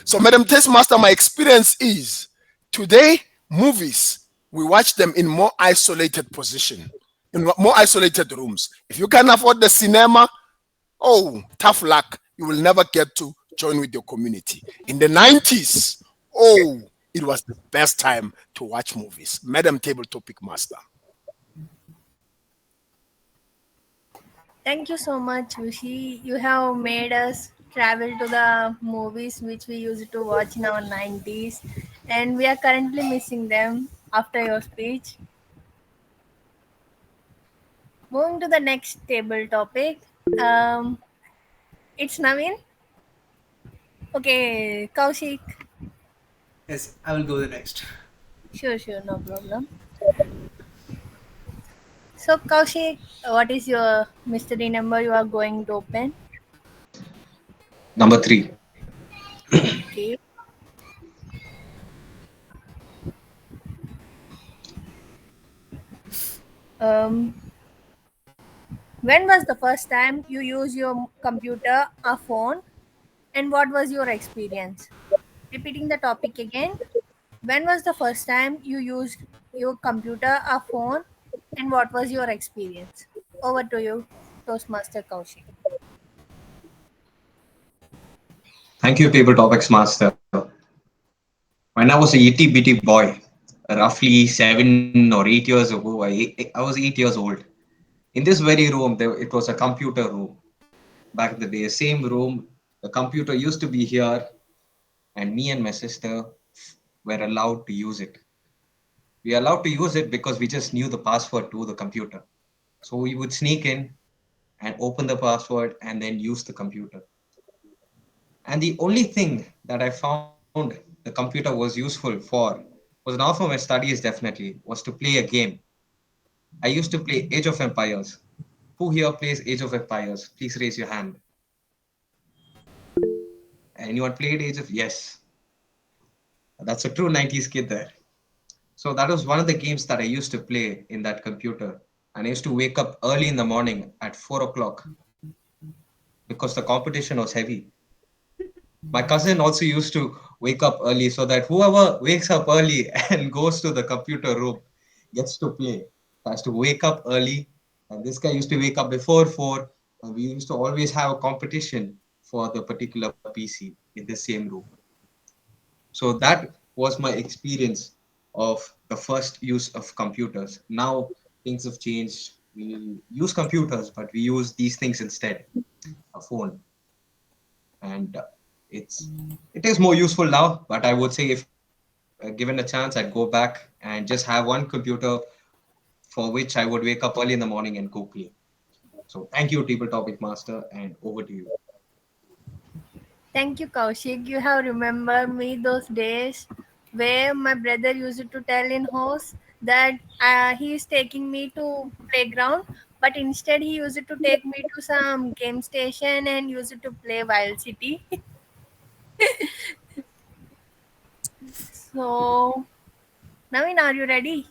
So, Madam Tastemaster, my experience is today, movies, we watch them in more isolated position, in more isolated rooms. If you can afford the cinema, oh, tough luck. You will never get to join with your community. In the 90s, oh, it was the best time to watch movies. Madam Table Topic Master. Thank you so much, Rishi. You have made us travel to the movies which we used to watch in our 90s, and we are currently missing them after your speech. Moving to the next table topic. It's Naveen. Okay, Kaushik. Yes, I will go the next. Sure, no problem. So, Kaushik, what is your mystery number you are going to open? Number 3. Okay. When was the first time you used your computer or phone, and what was your experience? Repeating the topic again. When was the first time you used your computer or phone, and what was your experience? Over to you, Toastmaster Kaushik. Thank you, Table Topics Master. When I was a itty bitty boy, roughly 7 or 8 years ago, I was 8 years old. In this very room, it was a computer room. Back in the day, same room, the computer used to be here, and me and my sister were allowed to use it. We are allowed to use it because we just knew the password to the computer. So we would sneak in and open the password and then use the computer. And the only thing that I found the computer was useful for was not for my studies, definitely, was to play a game. I used to play Age of Empires. Who here plays Age of Empires? Please raise your hand. Anyone played Age of? Yes. That's a true 90s kid there. So that was one of the games that I used to play in that computer. And I used to wake up early in the morning at 4 o'clock because the competition was heavy. My cousin also used to wake up early so that whoever wakes up early and goes to the computer room gets to play. Has to wake up early, and this guy used to wake up before 4, and we used to always have a competition for the particular PC in the same room. So that was my experience of the first use of computers. Now things have changed. We use computers, but we use these things instead, a phone. And it is more useful now, but I would say if given a chance, I'd go back and just have one computer for which I would wake up early in the morning and go play. So thank you, Table Topic Master, and over to you. Thank you, Kaushik. You have remembered me those days where my brother used to tell in house that he is taking me to playground, but instead he used to take me to some game station and used to play Wild City. So, Naveen, are you ready?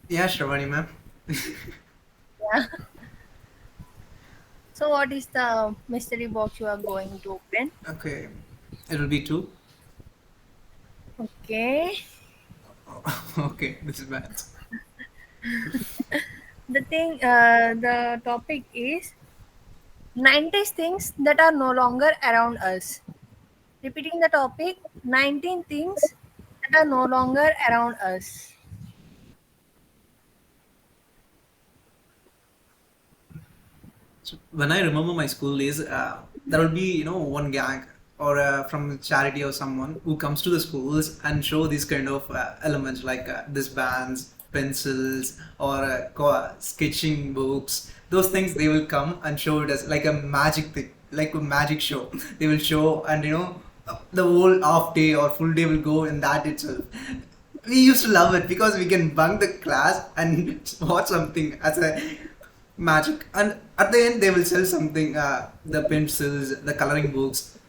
Yeah, Shravani ma'am. Yeah. So, what is the mystery box you are going to open? Okay, it will be 2. Okay. Okay, this is bad. The topic is 90s things that are no longer around us. Repeating the topic, 19 things that are no longer around us. So when I remember my school days, there will be one gang or from charity or someone who comes to the schools and show these kind of elements like this bands, pencils, or sketching books. Those things they will come and show it as like a magic thing, like a magic show. They will show, and the whole half day or full day will go in that itself. We used to love it because we can bunk the class and watch something as a magic, and at the end they will sell something, the pencils, the coloring books.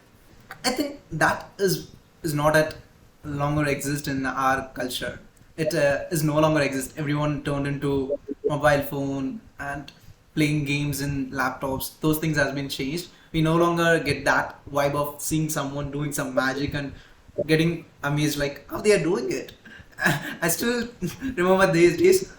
I think that is not at longer exist in our culture. It is no longer exist. Everyone turned into mobile phone and playing games in laptops, those things has been changed. We no longer get that vibe of seeing someone doing some magic and getting amazed like how they are doing it. I still remember these days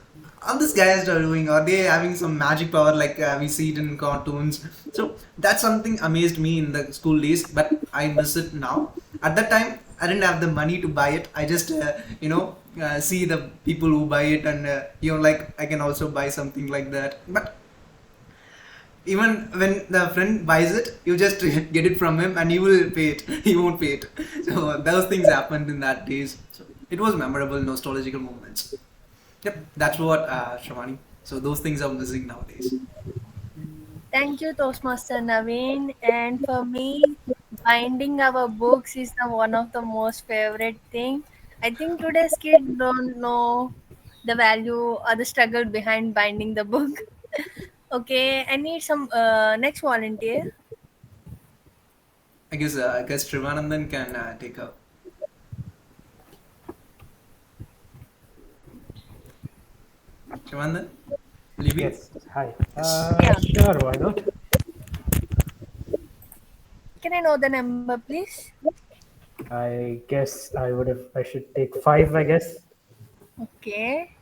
how these guys are doing. Are they having some magic power like we see it in cartoons? So that's something amazed me in the school days, but I miss it now. At that time, I didn't have the money to buy it. I just see the people who buy it, and like I can also buy something like that. But even when the friend buys it, you just get it from him and he will pay it. He won't pay it. So those things happened in that days. So it was memorable, nostalgical moments. Yep, that's what Shravani. So those things are missing nowadays. Thank you, Toastmaster Naveen. And for me, binding our books is the one of the most favorite thing. I think today's kids don't know the value or the struggle behind binding the book. Okay, I need some next volunteer. I guess Trivanandan can take up. Trivanandan, will you be? Yes. Hi. Yeah. Sure. Why not? Can I know the number, please? I guess I would have. I should take 5. I guess. Okay.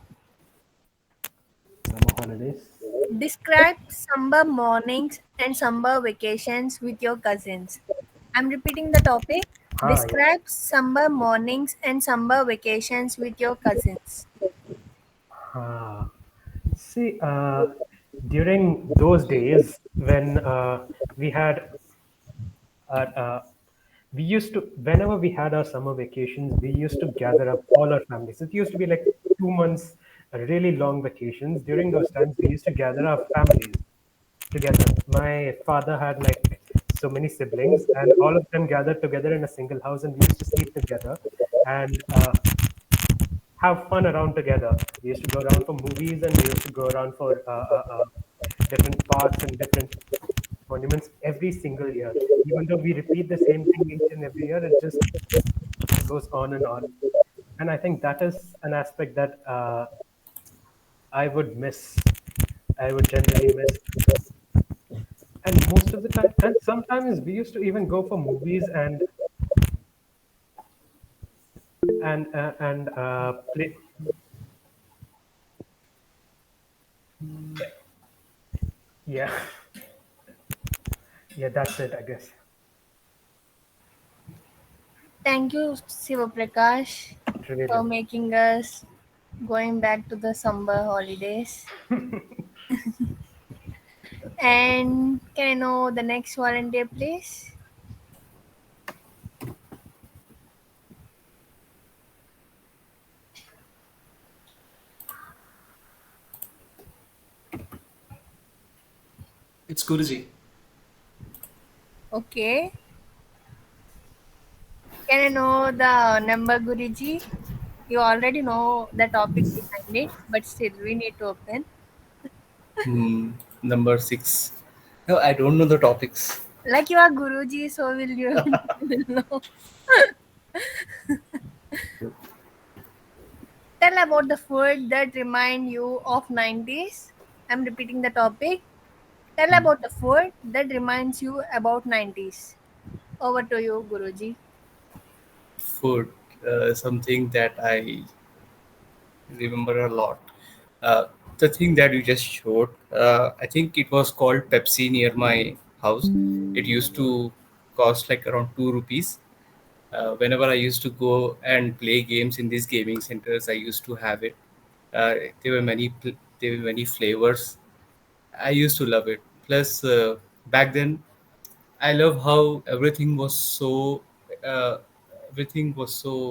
Summer holidays. Describe summer mornings and summer vacations with your cousins. I'm repeating the topic. Yeah. Describe summer mornings and summer vacations with your cousins. See, during those days when we had we used to, whenever we had our summer vacations, we used to gather up all our families. It used to be like 2 months, really long vacations. During those times, we used to gather our families together. My father had like so many siblings, and all of them gathered together in a single house, and we used to sleep together and have fun around together. We used to go around for movies, and we used to go around for different parks and different monuments every single year. Even though we repeat the same thing each and every year, it just goes on and on. And I think that is an aspect that I would miss. I would generally miss. And most of the time, and sometimes we used to even go for movies and play. Yeah, yeah, that's it, I guess. Thank you, Siva Prakash, for Trivial. making us going back to the summer holidays. And can I know the next volunteer, please? It's Guruji. Okay. Can I know the number, Guruji? You already know the topic behind it, but still we need to open. Number 6. No, I don't know the topics. Like you are Guruji, so will you will know. Tell about the food that remind you of 90s. I'm repeating the topic. Tell about the food that reminds you about 90s. Over to you, Guruji. Food, something that I remember a lot. Uh, the thing that you just showed, I think it was called Pepsi near my house. It used to cost like around 2 rupees. Whenever I used to go and play games in these gaming centers, I used to have it. Uh, there were there were many flavors. I used to love it. Plus, back then, I love how uh, everything was so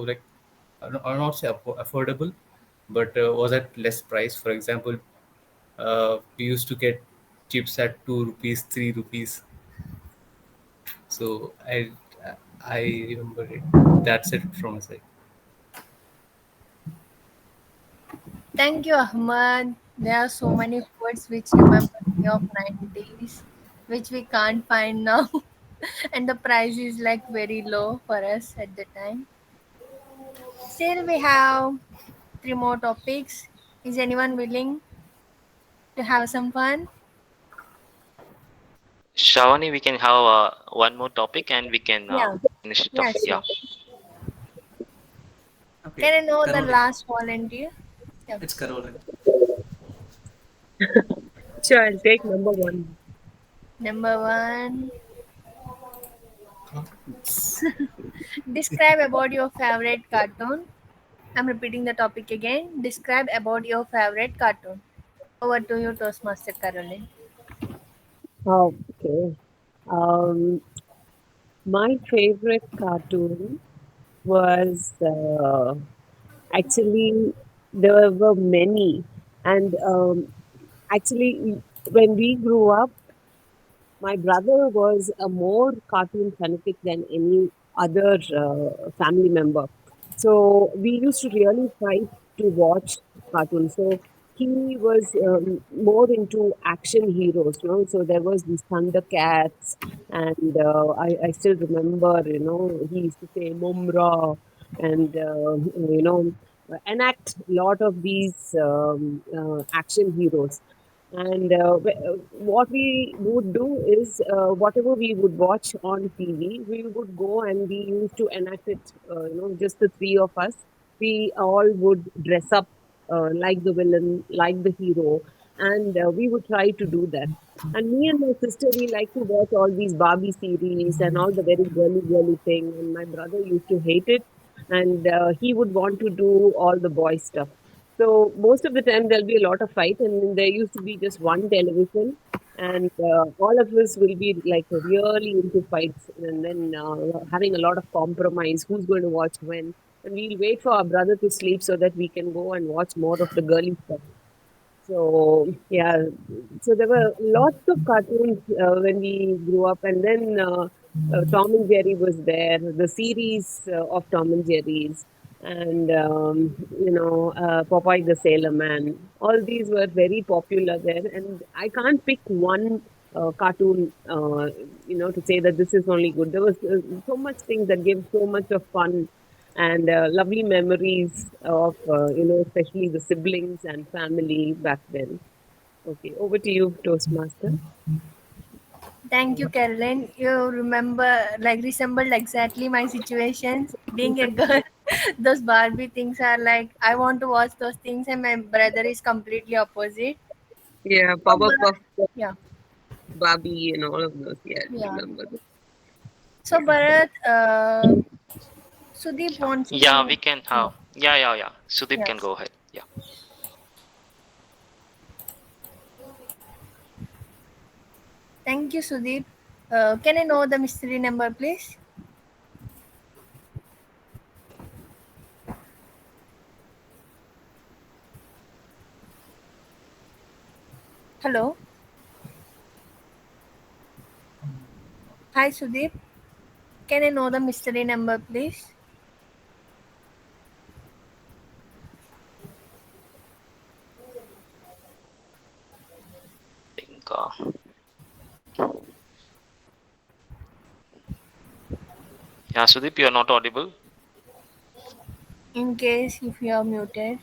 like I'll not say affordable, but was at less price. For example, we used to get chips at 2 rupees, 3 rupees. So I remember it. That's it from my side. Thank you, Ahmad. There are so many foods which remember me of 90s, which we can't find now. And the price is like very low for us at the time. Still, we have three more topics. Is anyone willing? to have some fun. Shavani, we can have one more topic and we can Yeah. finish it Yeah, off. Yeah. sure. Okay. Can I know the Caroline. last volunteer? Yeah. It's Caroline. Sure, I'll take number one. Number one. Describe about your favorite cartoon. I'm repeating the topic again. Describe about your favorite cartoon. Over to you, Toastmaster Caroline. Okay. Um, my favorite cartoon was actually there were many, and actually when we grew up, my brother was a more cartoon fanatic than any other family member. So we used to really fight to watch cartoons. So he was more into action heroes, you know. So there was these Thundercats, and I still remember, you know, he used to say Mumra, and enact a lot of these action heroes. And what we would do is, whatever we would watch on TV, we would go and we used to enact it, just the three of us. We all would dress up like the villain, like the hero, and we would try to do that. And me and my sister, we like to watch all these Barbie series and all the very girly, girly thing. And my brother used to hate it, and he would want to do all the boy stuff. So most of the time there'll be a lot of fight, and there used to be just one television, and all of us will be like really into fights, and then having a lot of compromise. Who's going to watch when? And we'll wait for our brother to sleep so that we can go and watch more of the girly stuff. So yeah, so there were lots of cartoons when we grew up, and then Tom and Jerry was there, the series of Tom and Jerry's, and Popeye the Sailor Man. All these were very popular there, and I can't pick one cartoon, to say that this is only good. There was so much things that gave so much of fun and lovely memories of, especially the siblings and family back then. Okay, over to you, Toastmaster. Thank you, Caroline. You resembled exactly my situations. Being a girl, those Barbie things are like, I want to watch those things, and my brother is completely opposite. Yeah, So, Powerpuff, yeah. Barbie, and all of those. Yeah, I Yeah. remember that. So, Bharat, Sudeep wants Yeah, to. we can have. Yeah. Sudeep Yeah. can go ahead. Yeah. Thank you, Sudeep. Can I know the mystery number, please? Hello. Hi, Sudeep. Can I know the mystery number, please? I think, yeah, Sudeep, you are not audible. In case if you are muted.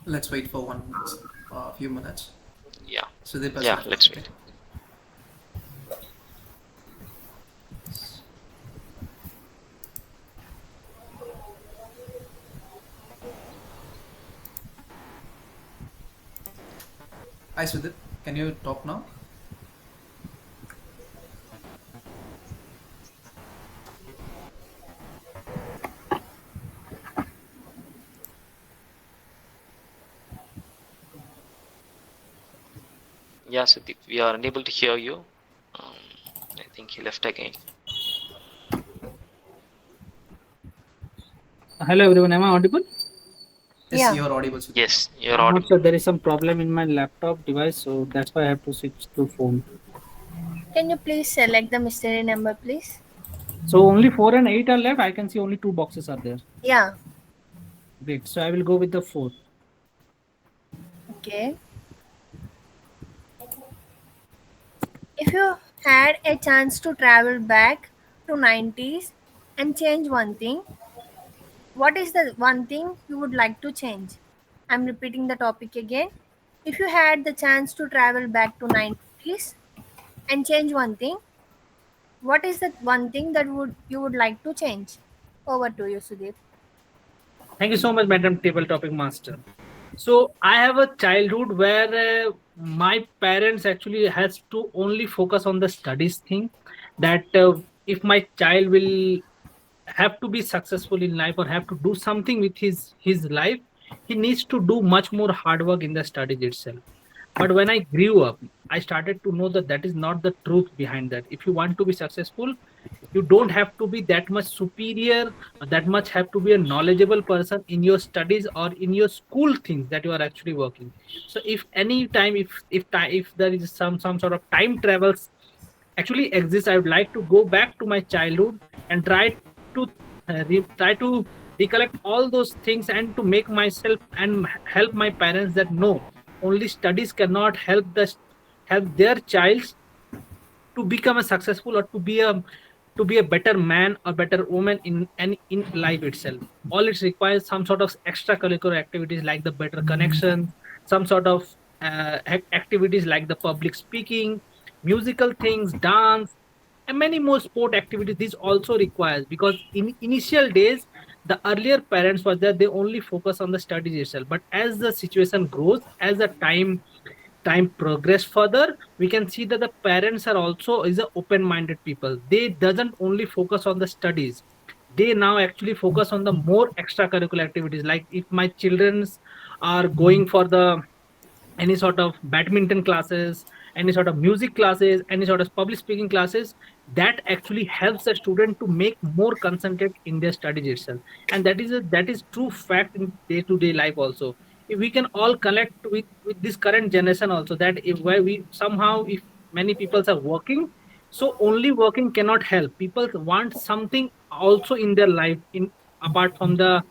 Let's wait for a few minutes. Yeah. Sudeep has Yeah, left. let's Okay. wait. Hi, Sudeep. Can you talk now? Yeah, Sudeep, we are unable to hear you. I think he left again. Hello everyone, am I audible? Yes, Yeah. you're audible, Sudeep. Yes, you're I'm not audible. sure, there is some problem in my laptop device, so that's why I have to switch to phone. Can you please select the mystery number, please? So only 4 and 8 are left. I can see only 2 boxes are there. Yeah. Great. So I will go with the 4. Okay. If you had a chance to travel back to 90s and change one thing, What is the one thing you would like to change? I'm repeating the topic again. If you had the chance to travel back to 90s and change one thing, what is the one thing that would you would like to change? Over to you, Sudeep. Thank you so much, Madam Table Topic Master. So I have a childhood where my parents actually has to only focus on the studies thing. That if my child will have to be successful in life or have to do something with his life, he needs to do much more hard work in the studies itself. But when I grew up, I started to know that that is not the truth behind that. If you want to be successful, you don't have to be that much superior, or that much have to be a knowledgeable person in your studies or in your school things that you are actually working. So if any time, if there is some sort of time travels actually exists, I would like to go back to my childhood and to try to recollect all those things and to make myself and help my parents that no, only studies cannot help their child to become a successful or to be a better man or better woman in life itself. All it requires some sort of extracurricular activities like the better connection, some sort of activities like the public speaking, musical things, dance, and many more sport activities. This also requires, because in initial days the earlier parents were there, they only focus on the studies itself. But as the situation grows, as the time progress further, we can see that the parents are also is a open minded people. They doesn't only focus on the studies, they now actually focus on the more extracurricular activities. Like if my childrens are going for the any sort of badminton classes, any sort of music classes, any sort of public speaking classes, that actually helps the student to make more concentrate in their studies itself. And that is true fact in day to day life also. If we can all connect with this current generation also, that if where we somehow, if many people are working, so only working cannot help. People want something also in their life, in apart from the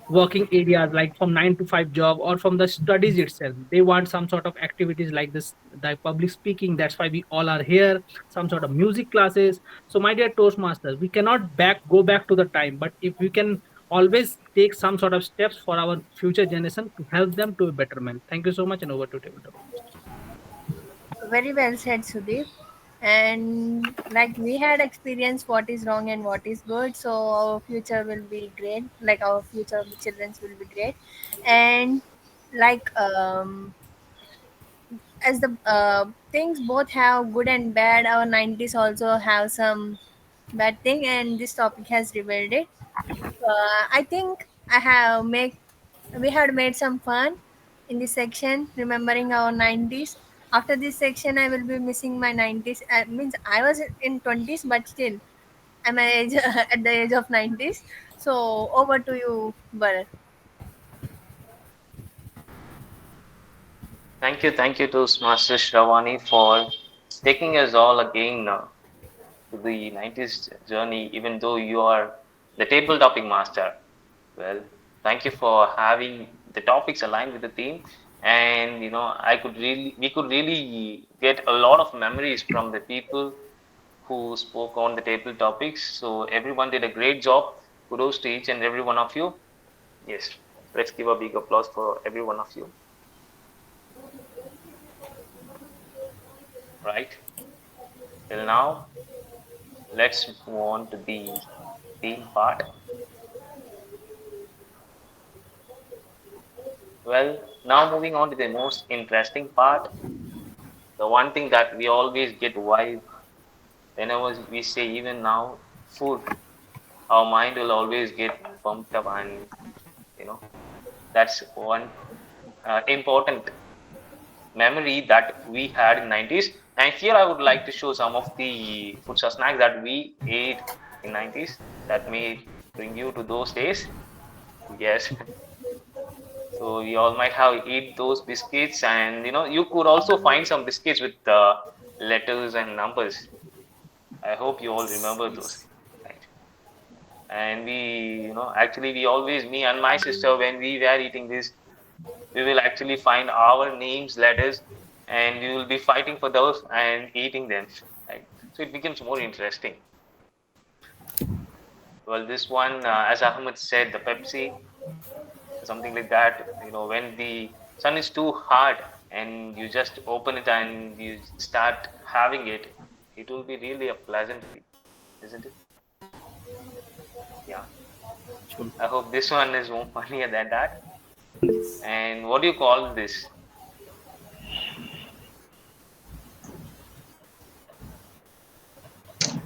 working areas, like from 9 to 5 job or from the studies itself. They want some sort of activities like this, the public speaking. That's why we all are here. Some sort of music classes. So my dear Toastmasters, we cannot go back to the time, but if we can always take some sort of steps for our future generation to help them to a betterment. Thank you so much, and over to tabletop. Very well said, Sudeep. And like we had experienced what is wrong and what is good, so our future will be great. Like our future children will be great, and like as the things both have good and bad, our 90s also have some bad thing, and this topic has revealed it. I think I have make we had made some fun in this section, remembering our 90s. After this section, I will be missing my 90s. Means I was in 20s, but still, I'm at, age, at the age of 90s. So over to you, Bharat. Thank you to Master Shravani for taking us all again to the 90s journey, even though you are the table topic master. Well, thank you for having the topics aligned with the theme. And we could really get a lot of memories from the people who spoke on the table topics. So everyone did a great job. Kudos to each and every one of you. Yes, let's give a big applause for every one of you. Right. Till now, let's move on to the theme part. Well, now moving on to the most interesting part, the one thing that we always get vibe whenever we say, even now, food, our mind will always get pumped up, and that's one important memory that we had in 90s. And here I would like to show some of the foods or snacks that we ate in 90s that may bring you to those days. Yes. So we all might have eat those biscuits, and you could also find some biscuits with letters and numbers. I hope you all remember those, right? And actually we always, me and my sister, when we were eating this, we will actually find our names, letters, and we will be fighting for those and eating them, right? So it becomes more interesting. Well, this one, as Ahmed said, the Pepsi, something like that. When the sun is too hard and you just open it and you start having it, it will be really a pleasant feel, isn't it? Yeah. I hope this one is more funnier than that. And what do you call this?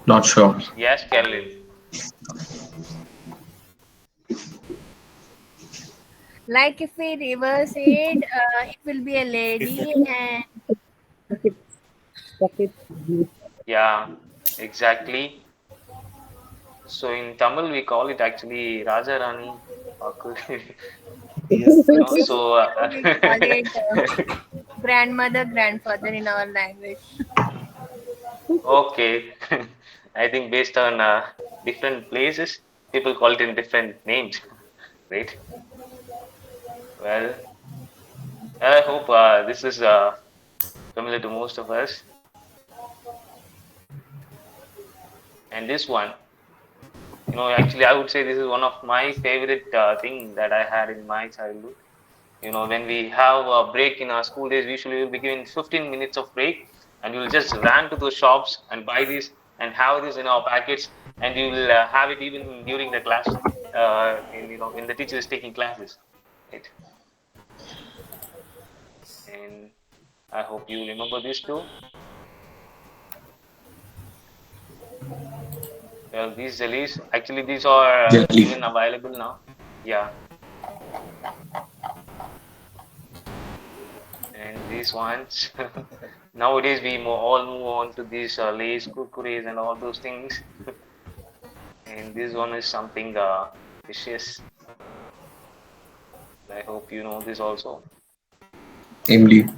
Not sure. Yes, Carolyn. Like if we reverse it, it will be a lady and Yeah, exactly. So in Tamil, we call it actually Raja Rani. So we call it grandmother, grandfather in our language. okay. I think based on different places, people call it in different names, right? Well, I hope this is familiar to most of us. And this one, actually, I would say this is one of my favorite thing that I had in my childhood. When we have a break in our school days, usually we'll be given 15 minutes of break, and we'll just run to those shops and buy this and have this in our packets, and we will have it even during the class, when the teacher is taking classes, right? And I hope you remember this too. Well, these jellies, actually, these are Jelly. even available now. Yeah. And these ones, nowadays we all move on to these Lay's, Kurkures and all those things. And this one is something vicious. I hope you know this also. Emily.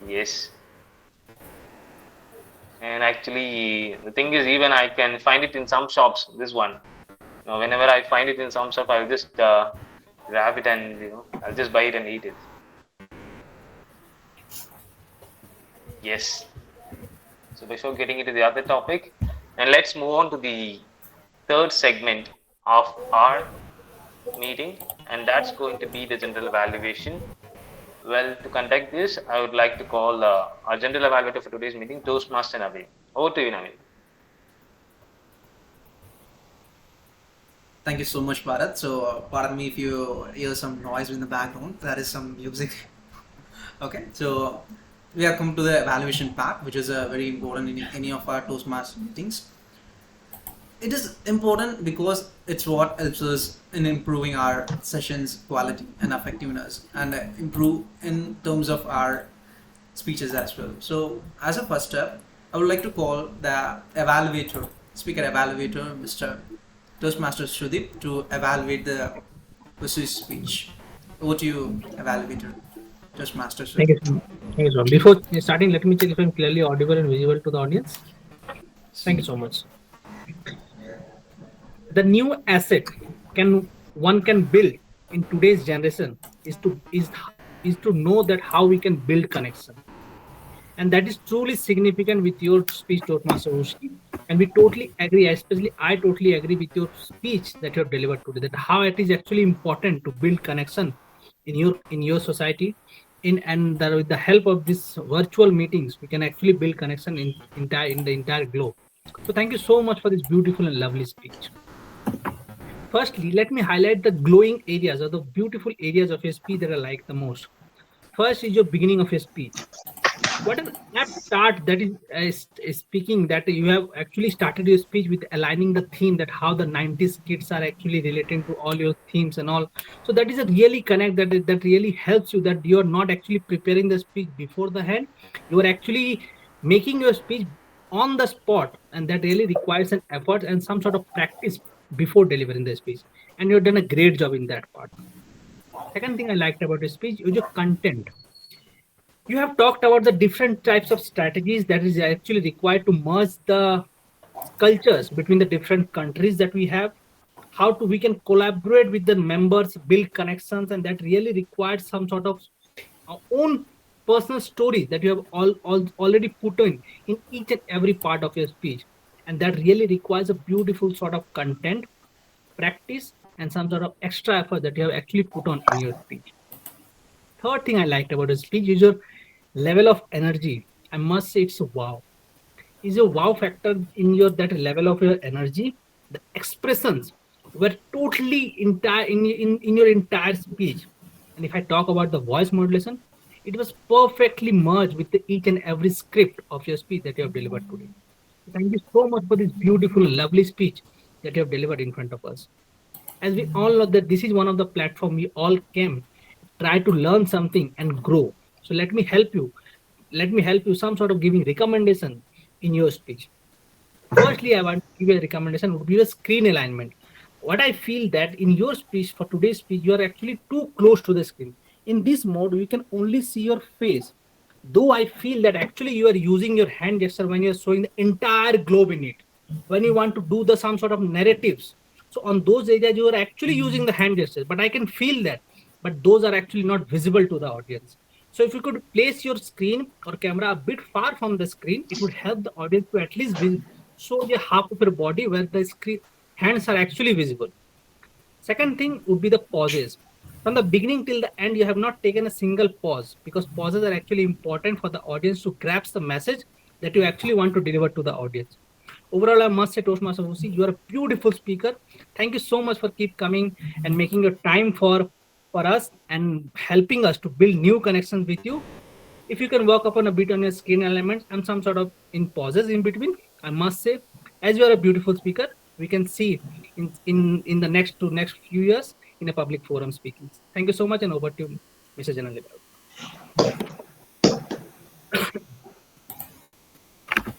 Yes. And actually, the thing is, even I can find it in some shops. This one, whenever I find it in some shop, I'll just grab it and I'll just buy it and eat it. Yes. So before getting into the other topic, and let's move on to the third segment of our meeting, and that's going to be the general evaluation. Well, to conduct this, I would like to call our general evaluator for today's meeting, Toastmaster Naveen. Over to you, Naveen. Thank you so much, Bharat. So, pardon me if you hear some noise in the background. That is some music. Okay, so we have come to the evaluation part, which is very important in any of our Toastmaster meetings. It is important because it's what helps us in improving our sessions quality and effectiveness, and improve in terms of our speeches as well. So, as a first step, I would like to call the evaluator, speaker evaluator, Mr. Toastmaster Shudip, to evaluate the pursuit speech. Over to you, evaluator, Toastmaster Shudip. Thank you so much. Before starting, let me check if I'm clearly audible and visible to the audience. Thank you so much. The new asset one can build in today's generation is to know that how we can build connection, and that is truly significant with your speech, Toastmaster Ushi. And we totally agree, especially I totally agree with your speech that you have delivered today, that how it is actually important to build connection in your society. With the help of these virtual meetings, we can actually build connection in the entire globe. So thank you so much for this beautiful and lovely speech. Firstly, let me highlight the glowing areas or the beautiful areas of your speech that I like the most. First is your beginning of your speech. What an apt start that is speaking that you have actually started your speech with aligning the theme that how the 90s kids are actually relating to all your themes and all. So that is a really connect that really helps you, that you are not actually preparing the speech before the hand. You are actually making your speech on the spot, and that really requires an effort and some sort of practice before delivering the speech. And you've done a great job in that part. Second thing I liked about your speech is your content. You have talked about the different types of strategies that is actually required to merge the cultures between the different countries that we have, how we can collaborate with the members, build connections, and that really requires some sort of our own personal stories that you have already put in each and every part of your speech. and that really requires a beautiful sort of content, practice, and some sort of extra effort that you have actually put on in your speech. Third thing I liked about the speech is your level of energy. I must say it's wow. Is your wow factor in your that level of your energy? The expressions were totally entire in your entire speech. And if I talk about the voice modulation, it was perfectly merged with each and every script of your speech that you have delivered today. Thank you so much for this beautiful, lovely speech that you have delivered in front of us. As we all know that this is one of the platform we all came try to learn something and grow. So let me help you some sort of giving recommendation in your speech. Firstly, I want to give you a recommendation would be a screen alignment. What I feel that in your speech for today's speech you are actually too close to the screen. In this mode you can only see your face, though I feel that actually you are using your hand gesture when you're showing the entire globe in it, when you want to do the some sort of narratives. So on those areas you are actually using the hand gestures, but I can feel that, but those are actually not visible to the audience. So if you could place your screen or camera a bit far from the screen, it would help the audience to at least show the half of your body where the screen hands are actually visible. Second thing would be the pauses. From the beginning till the end, you have not taken a single pause, because pauses are actually important for the audience to grasp the message that you actually want to deliver to the audience. Overall, I must say, Toastmaster Vusi, you are a beautiful speaker. Thank you so much for keep coming and making your time for us and helping us to build new connections with you. If you can work upon a bit on your screen elements and some sort of in pauses in between, I must say, as you are a beautiful speaker, we can see in the next few years in a public forum speaking. Thank you so much, and over to you, Mr. General.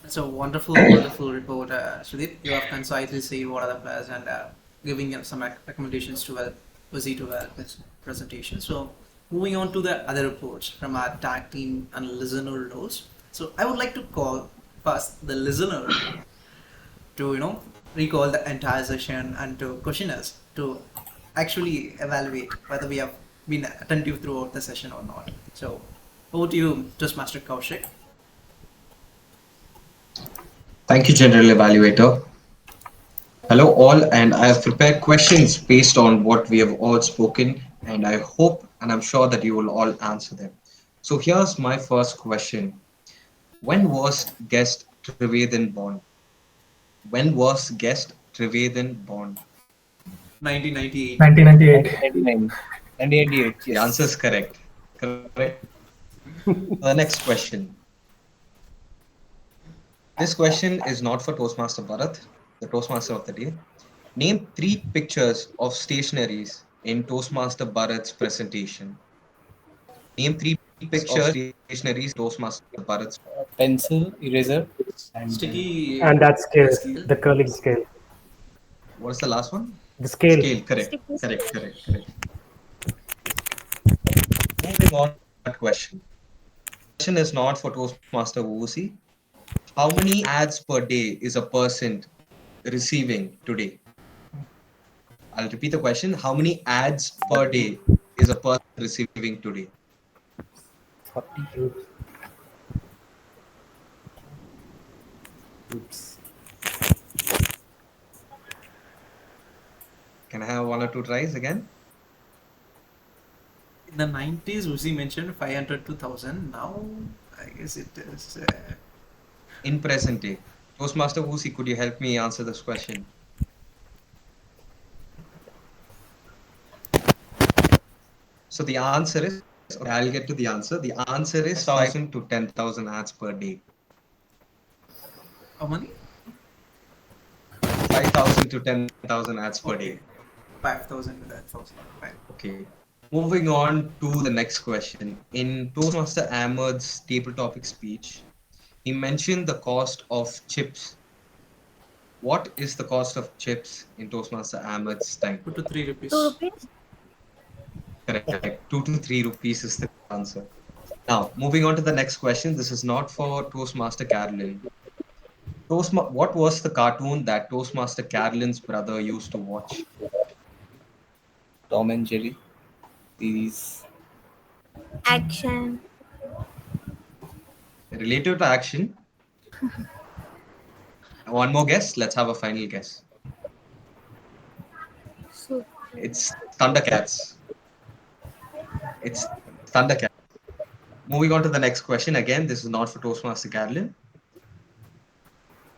That's a wonderful report, Sudeep. You have concisely said what are the plans and giving some recommendations to proceed to this presentation. So, moving on to the other reports from our tag team and listener roles. So, I would like to call first the listener to recall the entire session and to question us to actually evaluate whether we have been attentive throughout the session or not. So, over to you, Toastmaster Kaushik. Thank you, General Evaluator. Hello, all, and I have prepared questions based on what we have all spoken, and I hope and I'm sure that you will all answer them. So, here's my first question. When was guest Triveden born? When was guest Triveden born? 1998. 1998. 1998. The answer is correct. Correct. The next question. This question is not for Toastmaster Bharat, the Toastmaster of the day. Name 3 pictures of stationaries in Toastmaster Bharat's presentation. Name 3 pictures of stationaries in Toastmaster Bharat's Pencil, eraser, and Sticky. And that scale, the curling scale. What's the last one? The scale. Scale, correct. Sticky. Correct. Moving on to that question. Question is not for Toastmaster Wusi. How many ads per day is a person receiving today? I'll repeat the question. How many ads per day is a person receiving today? 40. Oops. Can I have 1 or 2 tries again? In the 90s, Uzi mentioned 500 to 1000. Now, I guess it is. In present day. Toastmaster Wusi, could you help me answer this question? So the answer is, okay, I'll get to the answer. The answer is 5,000 to 10,000 ads per day. How many? 5,000 to 10,000 ads per day. 5,000 to 10,000. Fine. Okay. Moving on to the next question. In Toastmaster Ahmed's table topic speech, he mentioned the cost of chips. What is the cost of chips in Toastmaster Ahmed's time? 2 to 3 rupees. 2 rupees. Correct. 2 to 3 rupees is the answer. Now, moving on to the next question. This is not for Toastmaster Carolyn. What was the cartoon that Toastmaster Carolyn's brother used to watch? Tom and Jerry. These Action. Related to action. One more guess. Let's have a final guess. So, It's Thundercats. It's Thundercats. Moving on to the next question. Again, this is not for Toastmaster Carolyn.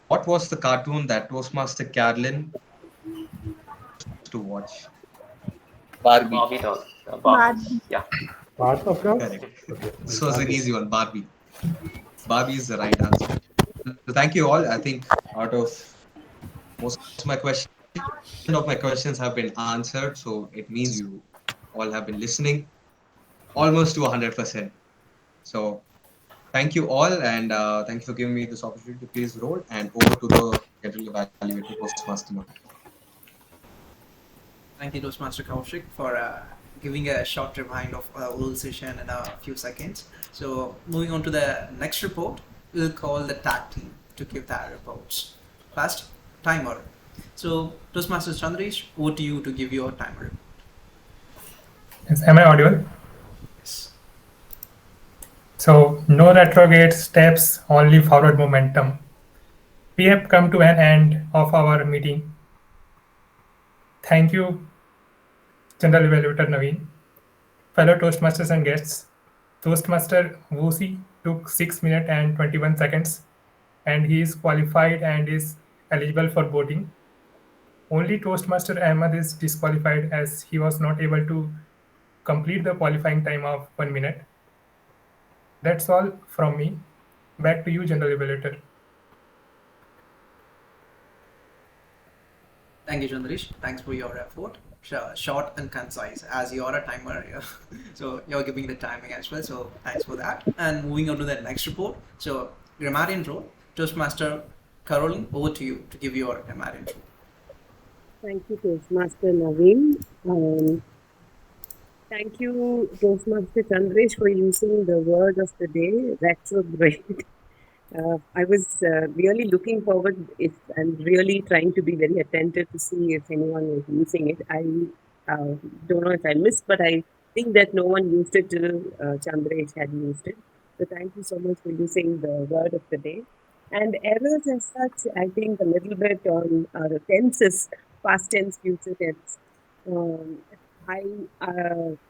What was the cartoon that Toastmaster Carolyn used to watch? Barbie. Barbie doll. Barbie. Barbie. Yeah. Part of yours? Correct. Okay. This was an Barbie. easy one. Barbie. Barbie is the right answer. So thank you all. I think out of most of my questions have been answered. So it means you all have been listening almost to 100%. So thank you all, and thank you for giving me this opportunity to play this role. And over to the general evaluator, Toastmaster Naveen. Thank you, Toastmaster Kaushik, for giving a short rewind of a whole session in a few seconds. So, moving on to the next report, we'll call the tag team to give their reports. First, timer. So, Toastmaster Chandresh, over to you to give your timer. Yes, am I audible? Yes. So, no retrograde steps, only forward momentum. We have come to an end of our meeting. Thank you, General Evaluator Naveen. Fellow Toastmasters and guests, Toastmaster Wusi took 6 minutes and 21 seconds, and he is qualified and is eligible for voting. Only Toastmaster Ahmed is disqualified as he was not able to complete the qualifying time of 1 minute. That's all from me. Back to you, General Evaluator. Thank you, Chandresh. Thanks for your effort. Short and concise, as you're a timer, so you're giving the timing as well. So thanks for that. And moving on to the next report. So grammarian role, Toastmaster Caroline, over to you to give your grammarian role. Thank you, Toastmaster Naveen. Thank you, Toastmaster Chandresh, for using the word of the day, retrograde. I was really looking forward and really trying to be very attentive to see if anyone was using it. I don't know if I missed, but I think that no one used it till Chandresh had used it. So thank you so much for using the word of the day. And errors as such, I think a little bit on the tenses, past tense, future tense.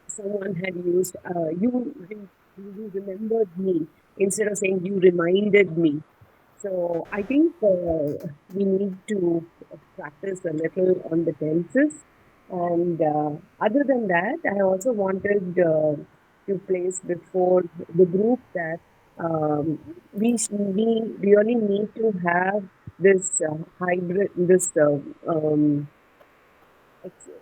Someone had used you remembered me instead of saying you reminded me. So I think we need to practice a little on the tenses. And other than that, I also wanted to place before the group that we really need to have this hybrid, this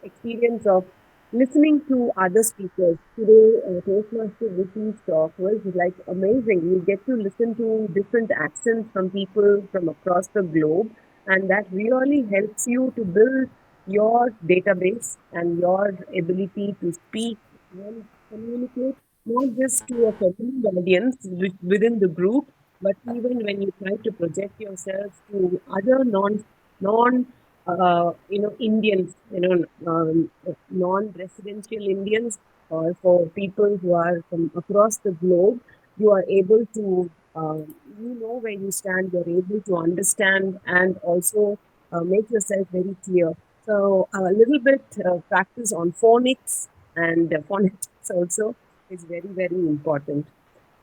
experience of listening to other speakers. Today, Toastmaster Vicky's talk was like amazing. You get to listen to different accents from people from across the globe, and that really helps you to build your database and your ability to speak and communicate, not just to a certain audience within the group, but even when you try to project yourself to other Indians, non-residential Indians, or for people who are from across the globe, you are able to, where you stand, you're able to understand and also make yourself very clear. So a little bit practice on phonics and phonetics also is very, very important.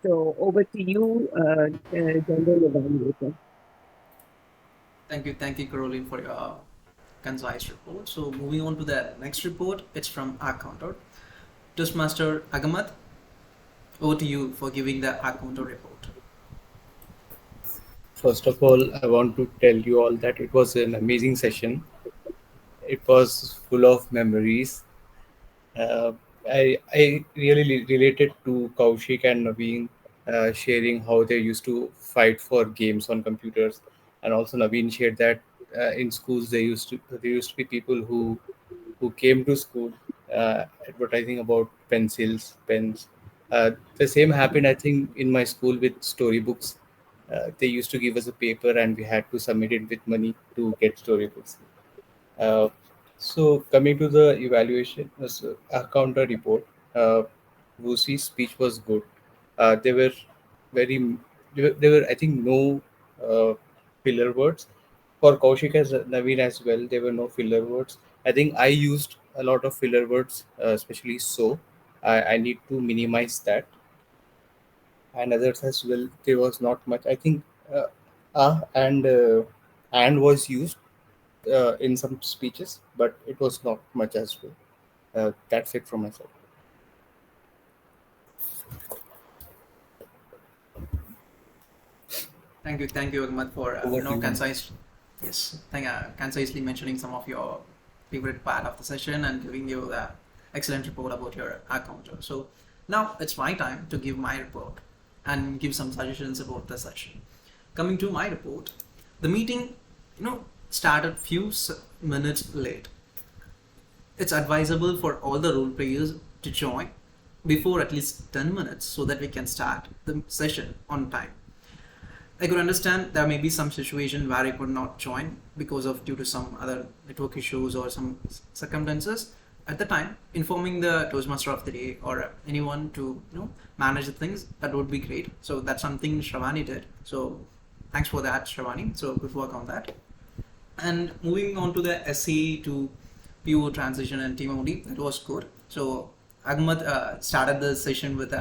So over to you, General Evaluator. Thank you, Caroline, for your concise report. So moving on to the next report, it's from our counter. Toastmaster Agamat, over to you for giving the our counter report. First of all, I want to tell you all that it was an amazing session. It was full of memories. I really related to Kaushik and Naveen sharing how they used to fight for games on computers, and also Naveen shared that in schools there used to be people who came to school advertising about pencils, pens. The same happened, I think, in my school with storybooks. They used to give us a paper and we had to submit it with money to get storybooks. Uh, so coming to the evaluation, counter report, Wusi's speech was good. They were very, there were I think no filler words. for Kaushik as Naveen as well, there were no filler words. I think I used a lot of filler words, especially so. I need to minimize that. And others as well, there was not much. I think and was used in some speeches, but it was not much as well. That's it from my side. Thank you, Ahmad, for Over to you. concise. Yes, concisely mentioning some of your favorite part of the session and giving you the excellent report about your encounter. So now it's my time to give my report and give some suggestions about the session. Coming to my report, the meeting, started few minutes late. It's advisable for all the role players to join before at least 10 minutes so that we can start the session on time. I could understand there may be some situation where I could not join because of due to some other network issues or some circumstances. At the time, informing the Toastmaster of the day or anyone to manage the things, that would be great. So that's something Shravani did. So thanks for that, Shravani. So good work on that. And moving on to the SE to PO transition and team only, that was good. So Ahmad started the session with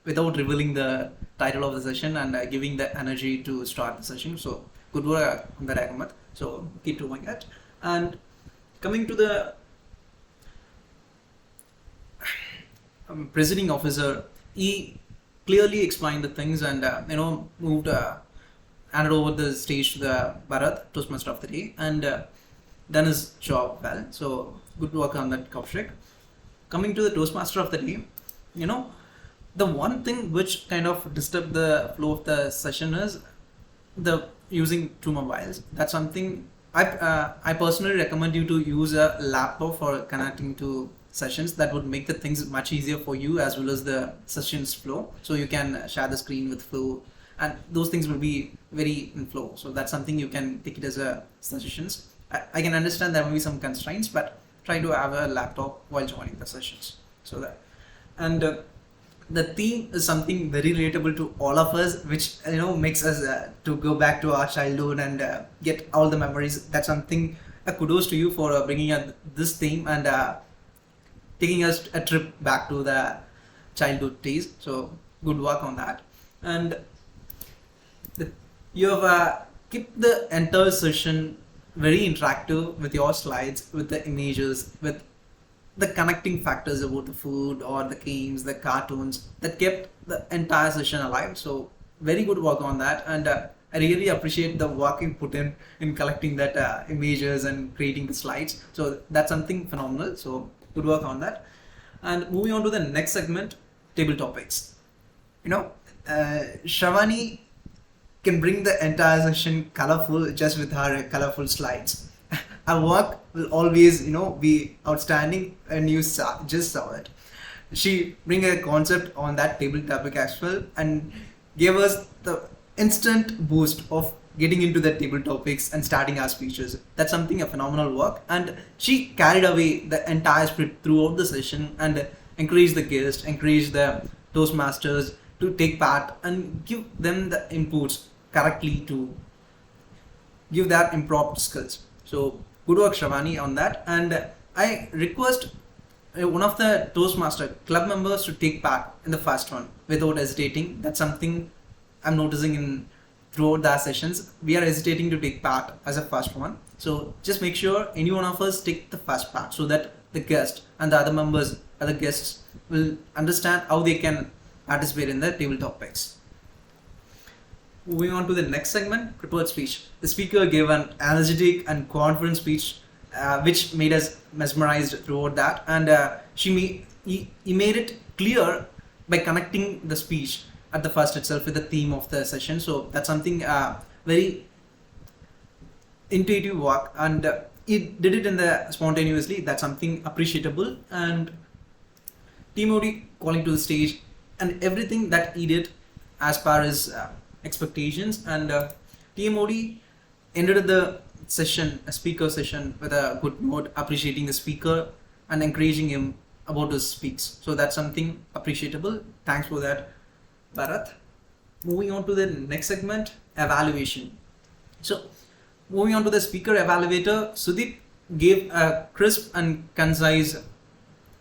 without revealing the title of the session and giving the energy to start the session. So good work on that, Ahmad. So keep doing it. And coming to the presiding officer, he clearly explained the things and moved handed over the stage to the Bharat, Toastmaster of the day, and done his job well. So good work on that, Kaushik. Coming to the Toastmaster of the day, the one thing which kind of disturbed the flow of the session is the using two mobiles. That's something I personally recommend you to use a laptop for connecting to sessions. That would make the things much easier for you as well as the sessions flow. So you can share the screen with flow, and those things will be very in flow. So that's something you can take it as a suggestions. I can understand there may be some constraints, but try to have a laptop while joining the sessions. So that, and the theme is something very relatable to all of us, which makes us to go back to our childhood and get all the memories. That's something kudos to you for bringing up this theme and taking us a trip back to the childhood days. So good work on that. And you have kept the entire session very interactive with your slides, with the images, with the connecting factors about the food or the games, the cartoons that kept the entire session alive. So very good work on that, and I really appreciate the work you put in collecting that images and creating the slides. So that's something phenomenal. So good work on that. And moving on to the next segment, table topics. Shravani can bring the entire session colorful just with her colorful slides. Her work will always, be outstanding, and you just saw it. She bring a concept on that table topic as well and gave us the instant boost of getting into the table topics and starting our speeches. That's something a phenomenal work, and she carried away the entire spirit throughout the session and encouraged the guests, encouraged the Toastmasters to take part and give them the inputs correctly to give their improv skills. So good work, Shravani, on that. And I request one of the Toastmaster club members to take part in the first one without hesitating. That's something I'm noticing in throughout the sessions. We are hesitating to take part as a first one. So just make sure any one of us take the first part so that the guest and the other members, other guests will understand how they can participate in the table topics. Moving on to the next segment, prepared speech. The speaker gave an energetic and confident speech, which made us mesmerized throughout that. And he made it clear by connecting the speech at the first itself with the theme of the session. So that's something very intuitive work, and he did it in the spontaneously. That's something appreciable. And Team OD calling to the stage and everything that he did as per his expectations, and TMOD ended the session, a speaker session, with a good note, appreciating the speaker and encouraging him about his speaks. So that's something appreciable. Thanks for that, Bharat. Moving on to the next segment, evaluation. So Moving on to the speaker evaluator, Sudeep gave a crisp and concise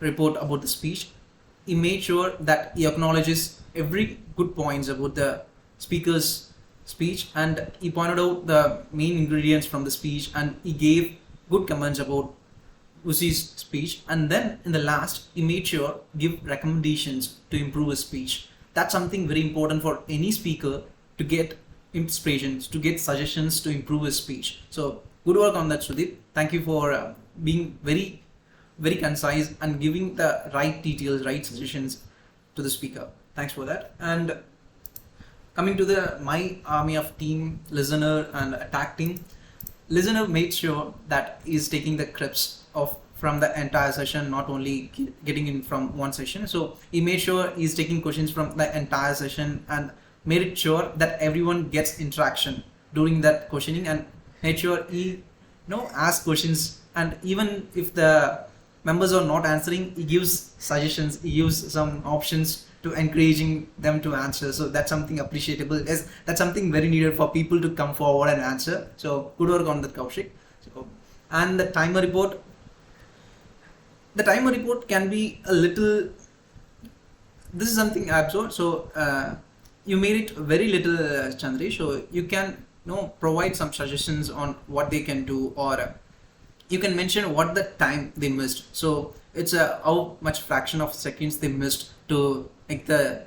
report about the speech. He made sure that he acknowledges every good points about the speaker's speech, and he pointed out the main ingredients from the speech, and he gave good comments about Uzi's speech. And then in the last, he made sure give recommendations to improve his speech. That's something very important for any speaker, to get inspirations, to get suggestions to improve his speech. So good work on that, Sudeep. Thank you for being very, very concise and giving the right details, right suggestions to the speaker. Thanks for that. And coming to the my army of team, listener and attack team, listener made sure that he's taking the clips of from the entire session, not only getting in from one session. So he made sure he's taking questions from the entire session and made it sure that everyone gets interaction during that questioning, and made sure he ask questions, and even if the members are not answering, he gives suggestions, he gives some options to encouraging them to answer. So that's something appreciable. That's something very needed for people to come forward and answer. So good work on that, Kaushik. So, and the timer report. The timer report can be a little. This is something I observed. So you made it very little, Chandri. So you can provide some suggestions on what they can do, or you can mention what the time they missed. So it's how much fraction of seconds they missed to make the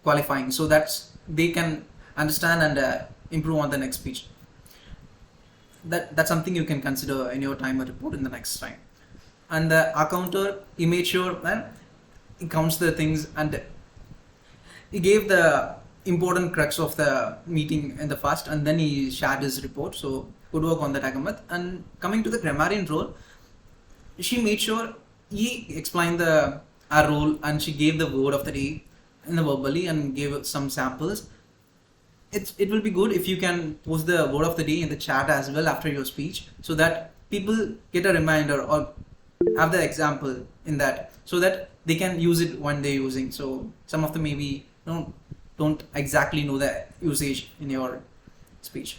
qualifying, so that's they can understand and improve on the next speech. That's something you can consider in your timer report in the next time. And the accounter, he made sure that he counts the things, and he gave the important crux of the meeting in the first, and then he shared his report. So good work on that, Agamat. And coming to the grammarian role, she made sure he explained our role, and she gave the word of the day in the verbally and gave some samples. It will be good if you can post the word of the day in the chat as well after your speech, so that people get a reminder or have the example in that, so that they can use it when they're using. So some of them maybe don't exactly know the usage in your speech.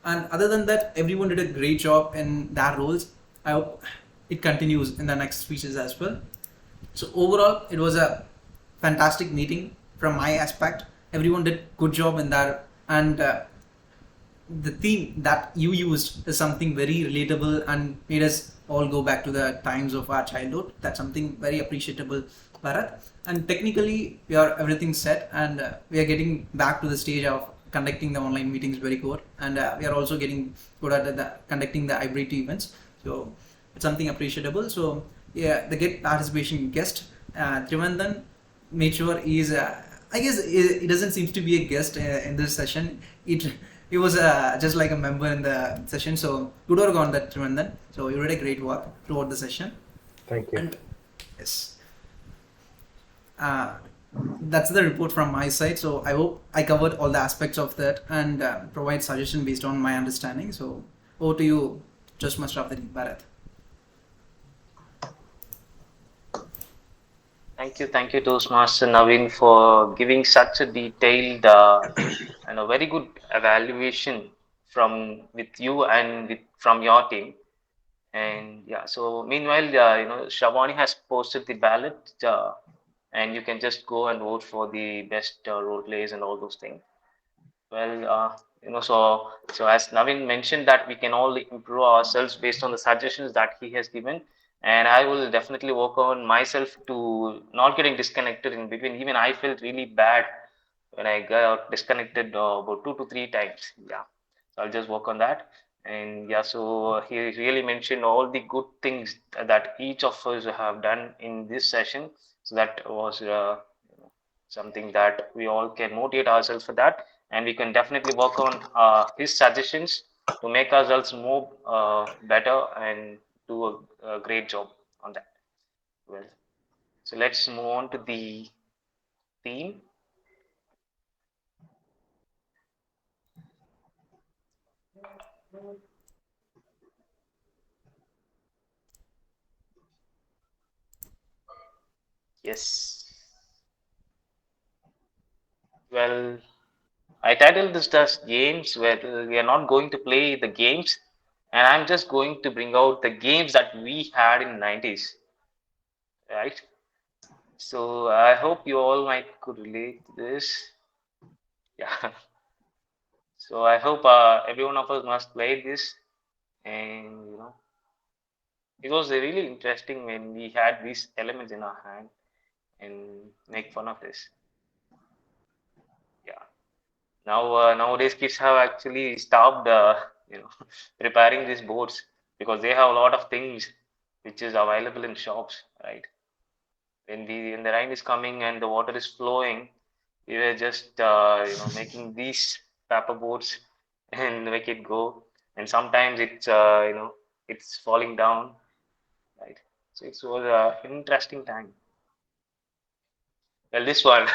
And other than that, everyone did a great job in their roles. I hope it continues in the next speeches as well. So overall, it was a fantastic meeting from my aspect. Everyone did good job in that, and the theme that you used is something very relatable and made us all go back to the times of our childhood. That's something very appreciable, Bharat. And technically, we are everything set, and we are getting back to the stage of conducting the online meetings very good, and we are also getting good at conducting the hybrid events. So it's something appreciable. So yeah, the get participation guest, Trivandan, made sure he is. I guess he doesn't seem to be a guest in this session. He was just like a member in the session. So good work on that, Trivandan. So you did a great work throughout the session. Thank you. And yes, that's the report from my side. So I hope I covered all the aspects of that and provide suggestion based on my understanding. So over to you, Toastmaster of the day, Bharat. Thank you, Toastmaster Naveen, for giving such a detailed and a very good evaluation with you and from your team. And yeah, so meanwhile, Shavani has posted the ballot, and you can just go and vote for the best role plays and all those things. Well, so as Naveen mentioned, that we can all improve ourselves based on the suggestions that he has given. And I will definitely work on myself to not getting disconnected in between. Even I felt really bad when I got disconnected about 2 to 3 times. Yeah, so I'll just work on that. And yeah, so he really mentioned all the good things that each of us have done in this session. So that was something that we all can motivate ourselves for that, and we can definitely work on his suggestions to make ourselves more better and do a great job on that. Well, so let's move on to the theme. Yes. Well, I titled this as games where we are not going to play the games, and I'm just going to bring out the games that we had in 90s, right? So I hope you all might could relate to this. Yeah. So I hope every one of us must play this, and it was really interesting when we had these elements in our hand and make fun of this. Yeah. Now nowadays kids have actually stopped preparing these boards because they have a lot of things which is available in shops, right? When the rain is coming and the water is flowing, we were just making these paper boats and make it go, and sometimes it's falling down, right? So it was an interesting time. Well, this one.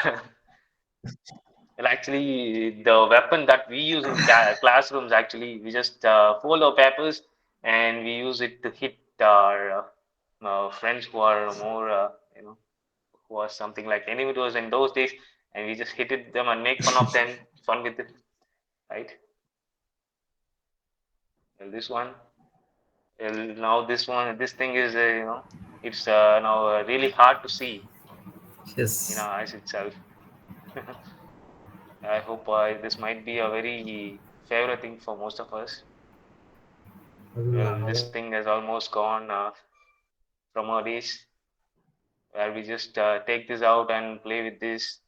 Well, actually, the weapon that we use in classrooms, actually, we just fold our papers and we use it to hit our friends who are more, who are something like enemies in those days, and we just hit it them and make fun of them, fun with it, right? Well, this one, well, now this thing is, it's now really hard to see in Yes. our eyes itself. I hope this might be a very favorite thing for most of us. Well, this thing has almost gone from our days where we just take this out and play with this,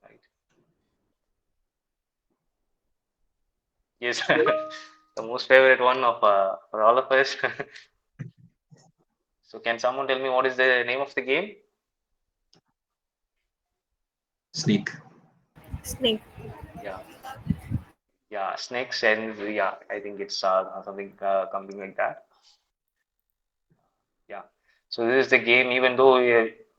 right? Yes, the most favorite one of for all of us. So, can someone tell me what is the name of the game? Snake. Snake. Yeah, yeah, snakes and yeah, I think it's something like that. Yeah. So this is the game. Even though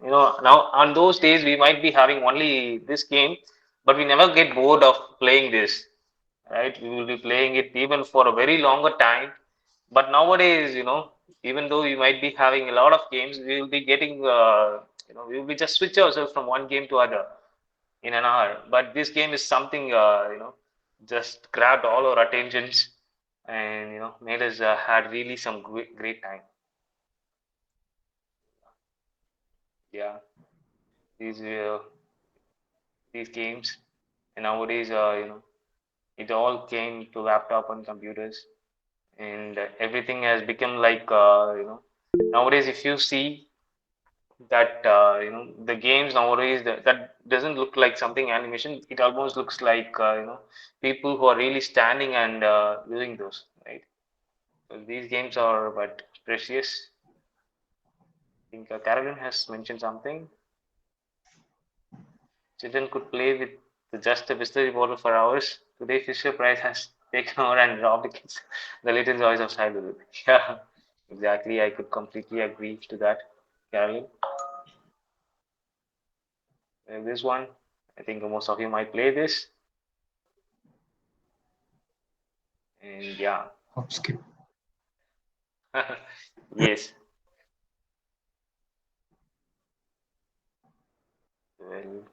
now on those days we might be having only this game, but we never get bored of playing this, right? We will be playing it even for a very longer time. But nowadays, even though we might be having a lot of games, we will be getting, we will be just switch ourselves from one game to other in an hour. But this game is something, just grabbed all our attentions and made us had really some great time. Yeah, these uh, these games, and nowadays, it all came to laptop and computers, and everything has become like nowadays if you see that the games nowadays that doesn't look like something animation, it almost looks like people who are really standing and doing those, right? So these games are but precious. I think Carolyn has mentioned something. Children could play with just a mystery bottle for hours. Today, Fisher Price has taken over and robbed the kids. The little joys of childhood. Yeah, exactly. I could completely agree to that, Carolyn. And this one, I think most of you might play this. And yeah, Hop skip. yes. Well,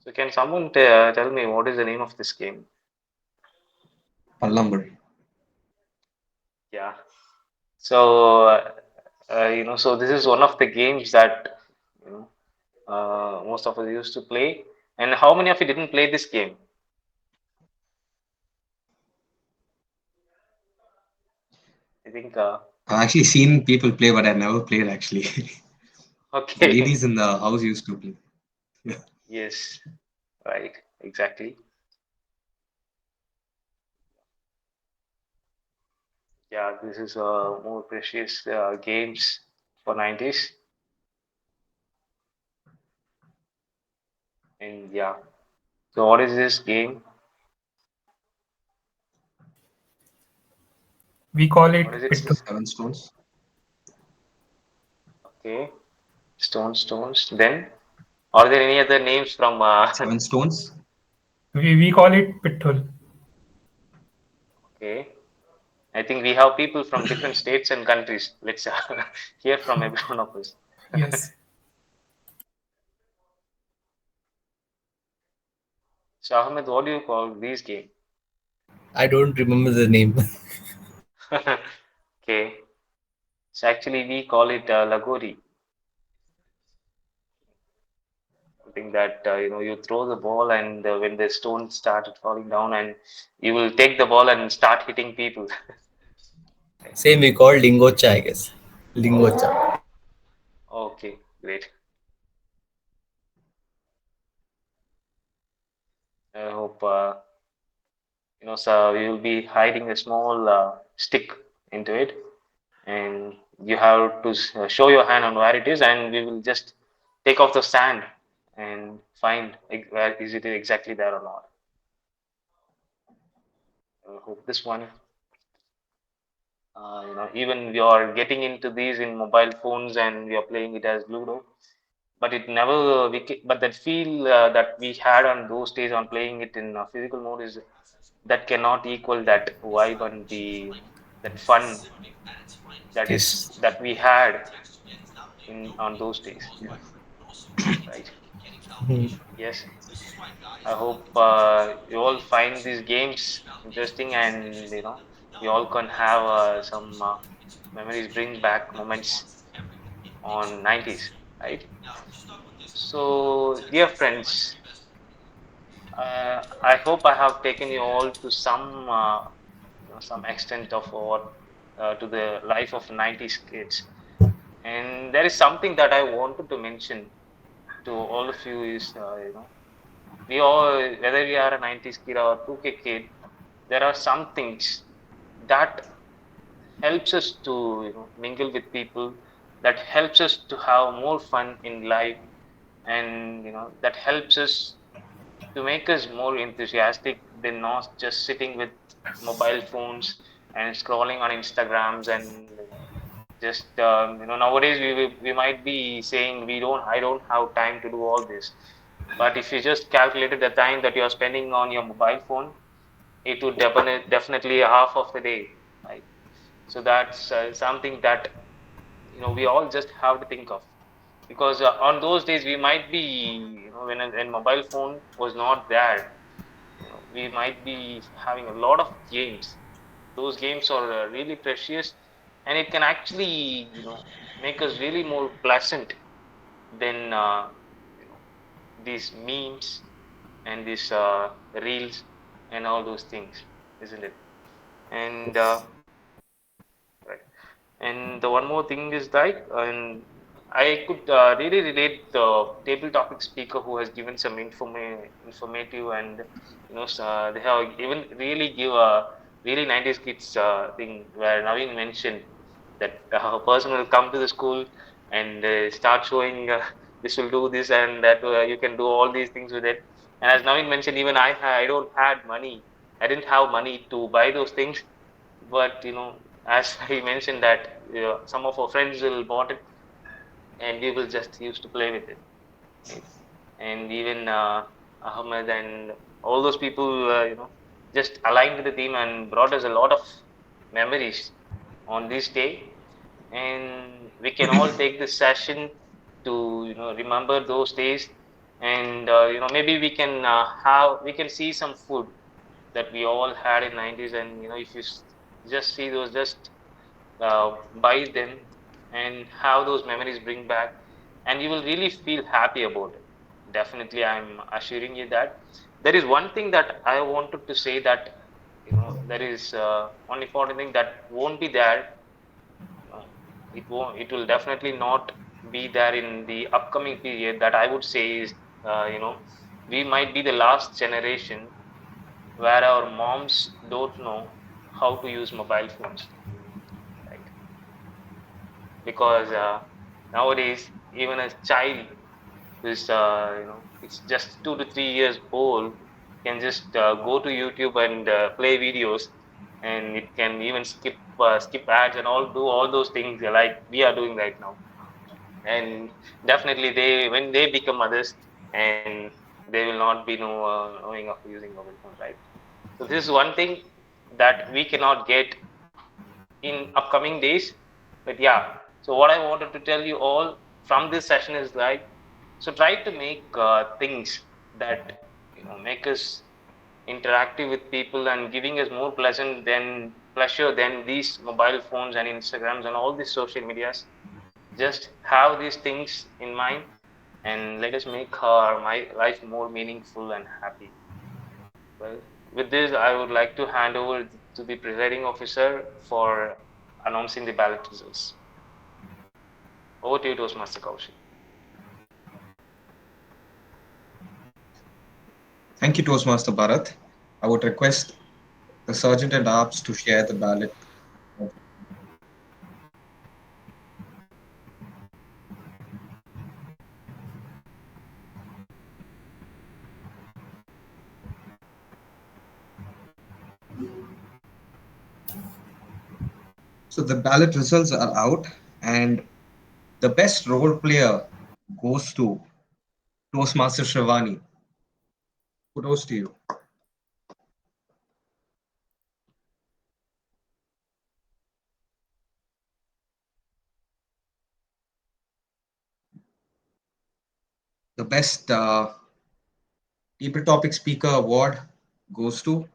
so can someone tell me what is the name of this game? Pallambar. Yeah. So so this is one of the games that most of us used to play. And how many of you didn't play this game? I think I've actually seen people play, but I never played actually. The okay. ladies in the house used to play. Yes, right, exactly. Yeah, this is more precious games for 90s. And yeah, so what is this game? We call What is it it? Pittu. 7 stones. Okay, stones. Then, are there any other names from? 7 stones. We call it Pittul. Okay, I think we have people from different states and countries. Let's hear from every one of us. Yes. So Ahmed, what do you call this game? I don't remember the name. Okay. So actually we call it Lagori. Something that you throw the ball, and when the stone started falling down, and you will take the ball and start hitting people. Same we call Lingocha, I guess. Lingocha. Okay, great. I hope so we will be hiding a small stick into it, and you have to show your hand on where it is, and we will just take off the sand and find where is it exactly there or not. I hope this one. Even we are getting into these in mobile phones and we are playing it as Ludo, but it never but that feel that we had on those days on playing it in physical mode is that cannot equal that vibe and the that fun Yes. that we had in on those days. Yeah, right. Yes. I hope you all find these games interesting, and we all can have some memories, bring back moments on 90s, right? So, dear friends, I hope I have taken you all to some extent of what to the life of 90s kids. And there is something that I wanted to mention to all of you is, we all, whether we are a 90s kid or a 2K kid, there are some things that helps us to mingle with people, that helps us to have more fun in life, and that helps us to make us more enthusiastic than not just sitting with mobile phones and scrolling on Instagrams, and just nowadays we might be saying I don't have time to do all this, but if you just calculated the time that you are spending on your mobile phone, it would definitely half of the day, right? So that's something that we all just have to think of, because on those days we might be when mobile phone was not there, we might be having a lot of games. Those games are really precious, and it can actually make us really more pleasant than these memes and these reels and all those things, isn't it? And right. And the one more thing is like, and I could really relate the table topic speaker who has given some informative, and they have even really give a really 90s kids thing where Naveen mentioned that a person will come to the school and start showing this will do this and that, you can do all these things with it. And as Naveen mentioned, even I don't had money. I didn't have money to buy those things, but as I mentioned that some of our friends will bought it, and we will just used to play with it, right? And even Ahmed and all those people just aligned with the team and brought us a lot of memories on this day, and we can all take this session to remember those days, and maybe we can see some food that we all had in 90s, and if you just see those, just buy them and have those memories bring back, and you will really feel happy about it. Definitely, I'm assuring you that. There is one thing that I wanted to say, that there is one important thing that won't be there. It will definitely not be there in the upcoming period, that I would say is we might be the last generation where our moms don't know how to use mobile phones, right? Because nowadays even a child who's it's just 2 to 3 years old can just go to YouTube and play videos, and it can even skip ads and all do all those things like we are doing right now. And definitely they when they become mothers, and they will not be knowing of using mobile phones, right? So this is one thing that we cannot get in upcoming days. But yeah, so what I wanted to tell you all from this session is like, so try to make things that make us interactive with people and giving us more pleasure than these mobile phones and Instagrams and all these social medias. Just have these things in mind and let us make our life more meaningful and happy. Well, with this, I would like to hand over to the presiding officer for announcing the ballot results. Over to you, Toastmaster Kaushik. Thank you, Toastmaster Bharat. I would request the Sergeant at Arms to share the ballot. So the ballot results are out, and the best role player goes to Toastmaster Shivani. Kudos to you. The best Table Topic Speaker Award goes to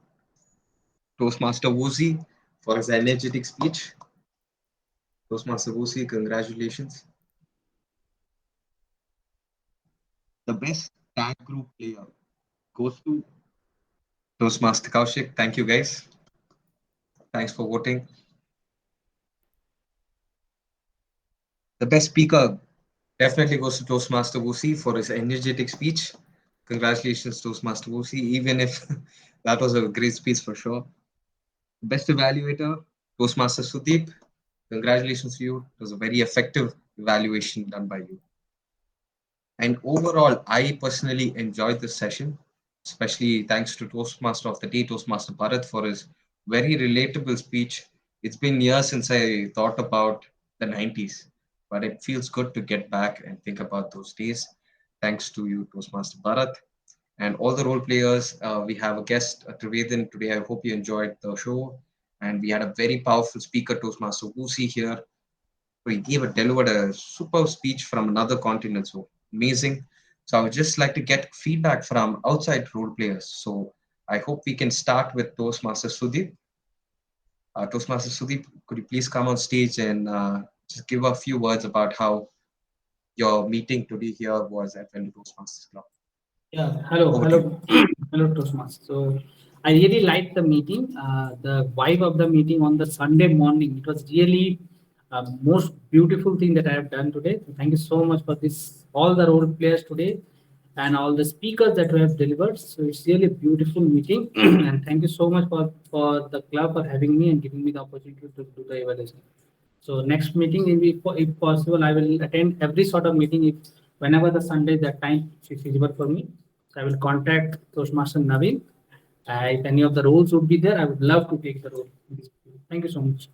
Toastmaster Woozy for his energetic speech. Toastmaster Woozy, congratulations. The best tag group player goes to Toastmaster Kaushik. Thank you, guys. Thanks for voting. The best speaker definitely goes to Toastmaster Woozy for his energetic speech. Congratulations, Toastmaster Woozy, even if that was a great speech for sure. Best evaluator, Toastmaster Sudeep. Congratulations to you. It was a very effective evaluation done by you. And overall, I personally enjoyed this session, especially thanks to Toastmaster of the Day, Toastmaster Bharat, for his very relatable speech. It's been years since I thought about the 90s, but it feels good to get back and think about those days. Thanks to you, Toastmaster Bharat. And all the role players. We have a guest, Trivedhan, today. I hope you enjoyed the show. And we had a very powerful speaker, Toastmaster Woozy, here. So he delivered a superb speech from another continent. So amazing. So I would just like to get feedback from outside role players. So I hope we can start with Toastmaster Sudeep. Toastmaster Sudeep, could you please come on stage and just give a few words about how your meeting today here was at Fellow Toastmasters Club? Yeah, hello, Over to hello, hello, Toastmasters. So I really liked the meeting, the vibe of the meeting on the Sunday morning. It was really most beautiful thing that I have done today. So thank you so much for this, all the role players today, and all the speakers that we have delivered. So it's really a beautiful meeting, and thank you so much for the club for having me and giving me the opportunity to do the evaluation. So next meeting, if possible, I will attend every sort of meeting if whenever the Sunday that time is feasible for me. So I will contact Toastmaster Naveen. If any of the roles would be there, I would love to take the role. Thank you so much.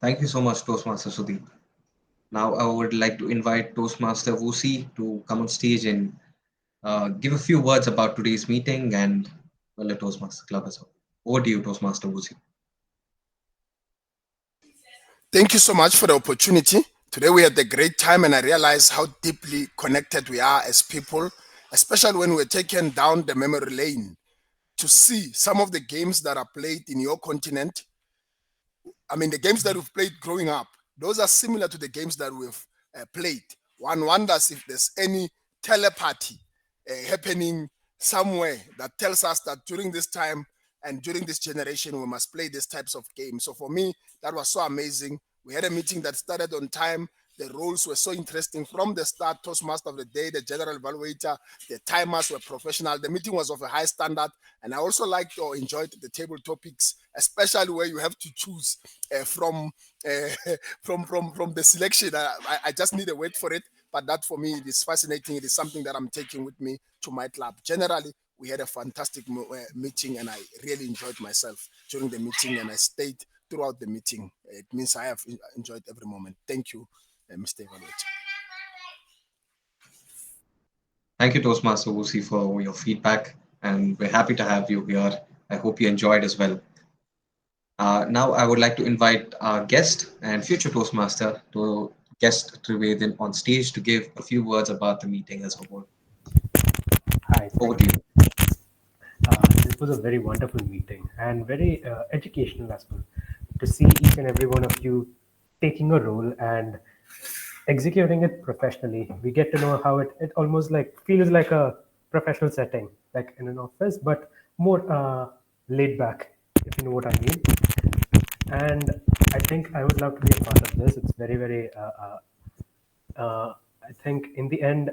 Thank you so much, Toastmaster Sudeep. Now I would like to invite Toastmaster Woozy to come on stage and give a few words about today's meeting and the Toastmaster Club as well. Over to you, Toastmaster Woozy. Thank you so much for the opportunity. Today we had a great time, and I realized how deeply connected we are as people, especially when we're taken down the memory lane to see some of the games that are played in your continent. I mean, the games that we've played growing up, those are similar to the games that we've played. One wonders if there's any telepathy happening somewhere that tells us that during this time and during this generation, we must play these types of games. So for me, that was so amazing. We had a meeting that started on time. The roles were so interesting from the start. Toastmaster of the Day, the general evaluator, the timers were professional. The meeting was of a high standard. And I also liked or enjoyed the table topics, especially where you have to choose from the selection. I just need a word for it. But that for me, it is fascinating. It is something that I'm taking with me to my club. Generally, we had a fantastic meeting, and I really enjoyed myself during the meeting, and I stayed throughout the meeting. It means I have enjoyed every moment. Thank you, Mr. Evaluator. Thank you, Toastmaster Woozy, for your feedback, and we're happy to have you here. I hope you enjoyed as well. Now, I would like to invite our guest and future Toastmaster to guest Trivedhan on stage to give a few words about the meeting as a whole. Hi. Over Thank to you. you. This was a very wonderful meeting and very educational as well. To see each and every one of you taking a role and executing it professionally, we get to know how it almost like feels like a professional setting, like in an office, but more laid back, if you know what I mean. And I think I would love to be a part of this. It's very, very. I think in the end,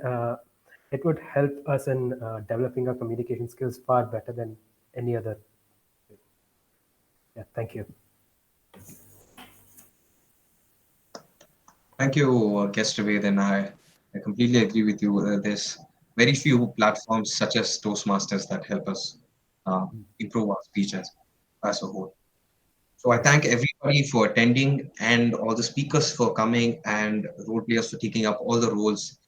it would help us in developing our communication skills far better than any other. Yeah, thank you. Thank you, Kestaved, and I completely agree with you. There's very few platforms such as Toastmasters that help us improve our speech as a whole. So I thank everybody for attending and all the speakers for coming and role players for taking up all the roles.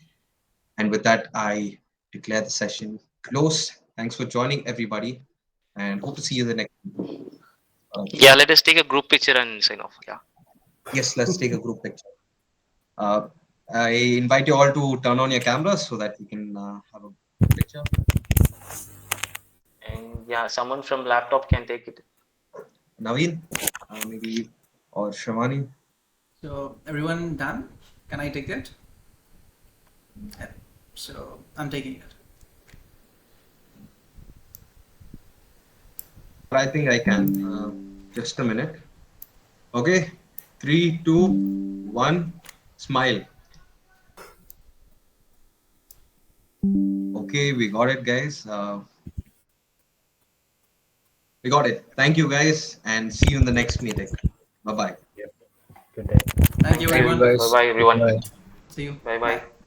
And with that, I declare the session closed. Thanks for joining, everybody, and hope to see you the next. Yeah, let us take a group picture and sign off. Yeah. Yes, let's take a group picture. I invite you all to turn on your cameras so that we can have a picture. And yeah, someone from laptop can take it. Naveen, maybe, or Shravani. So everyone done? Can I take it? Yeah. So I'm taking it. I think I can. Just a minute. Okay, 3, 2, 1. Smile. Okay, we got it, guys. We got it. Thank you, guys, and see you in the next meeting. Bye bye. Good day. Thank you, Thank you. everyone. guys. Bye bye, everyone. Bye. See you. Bye bye.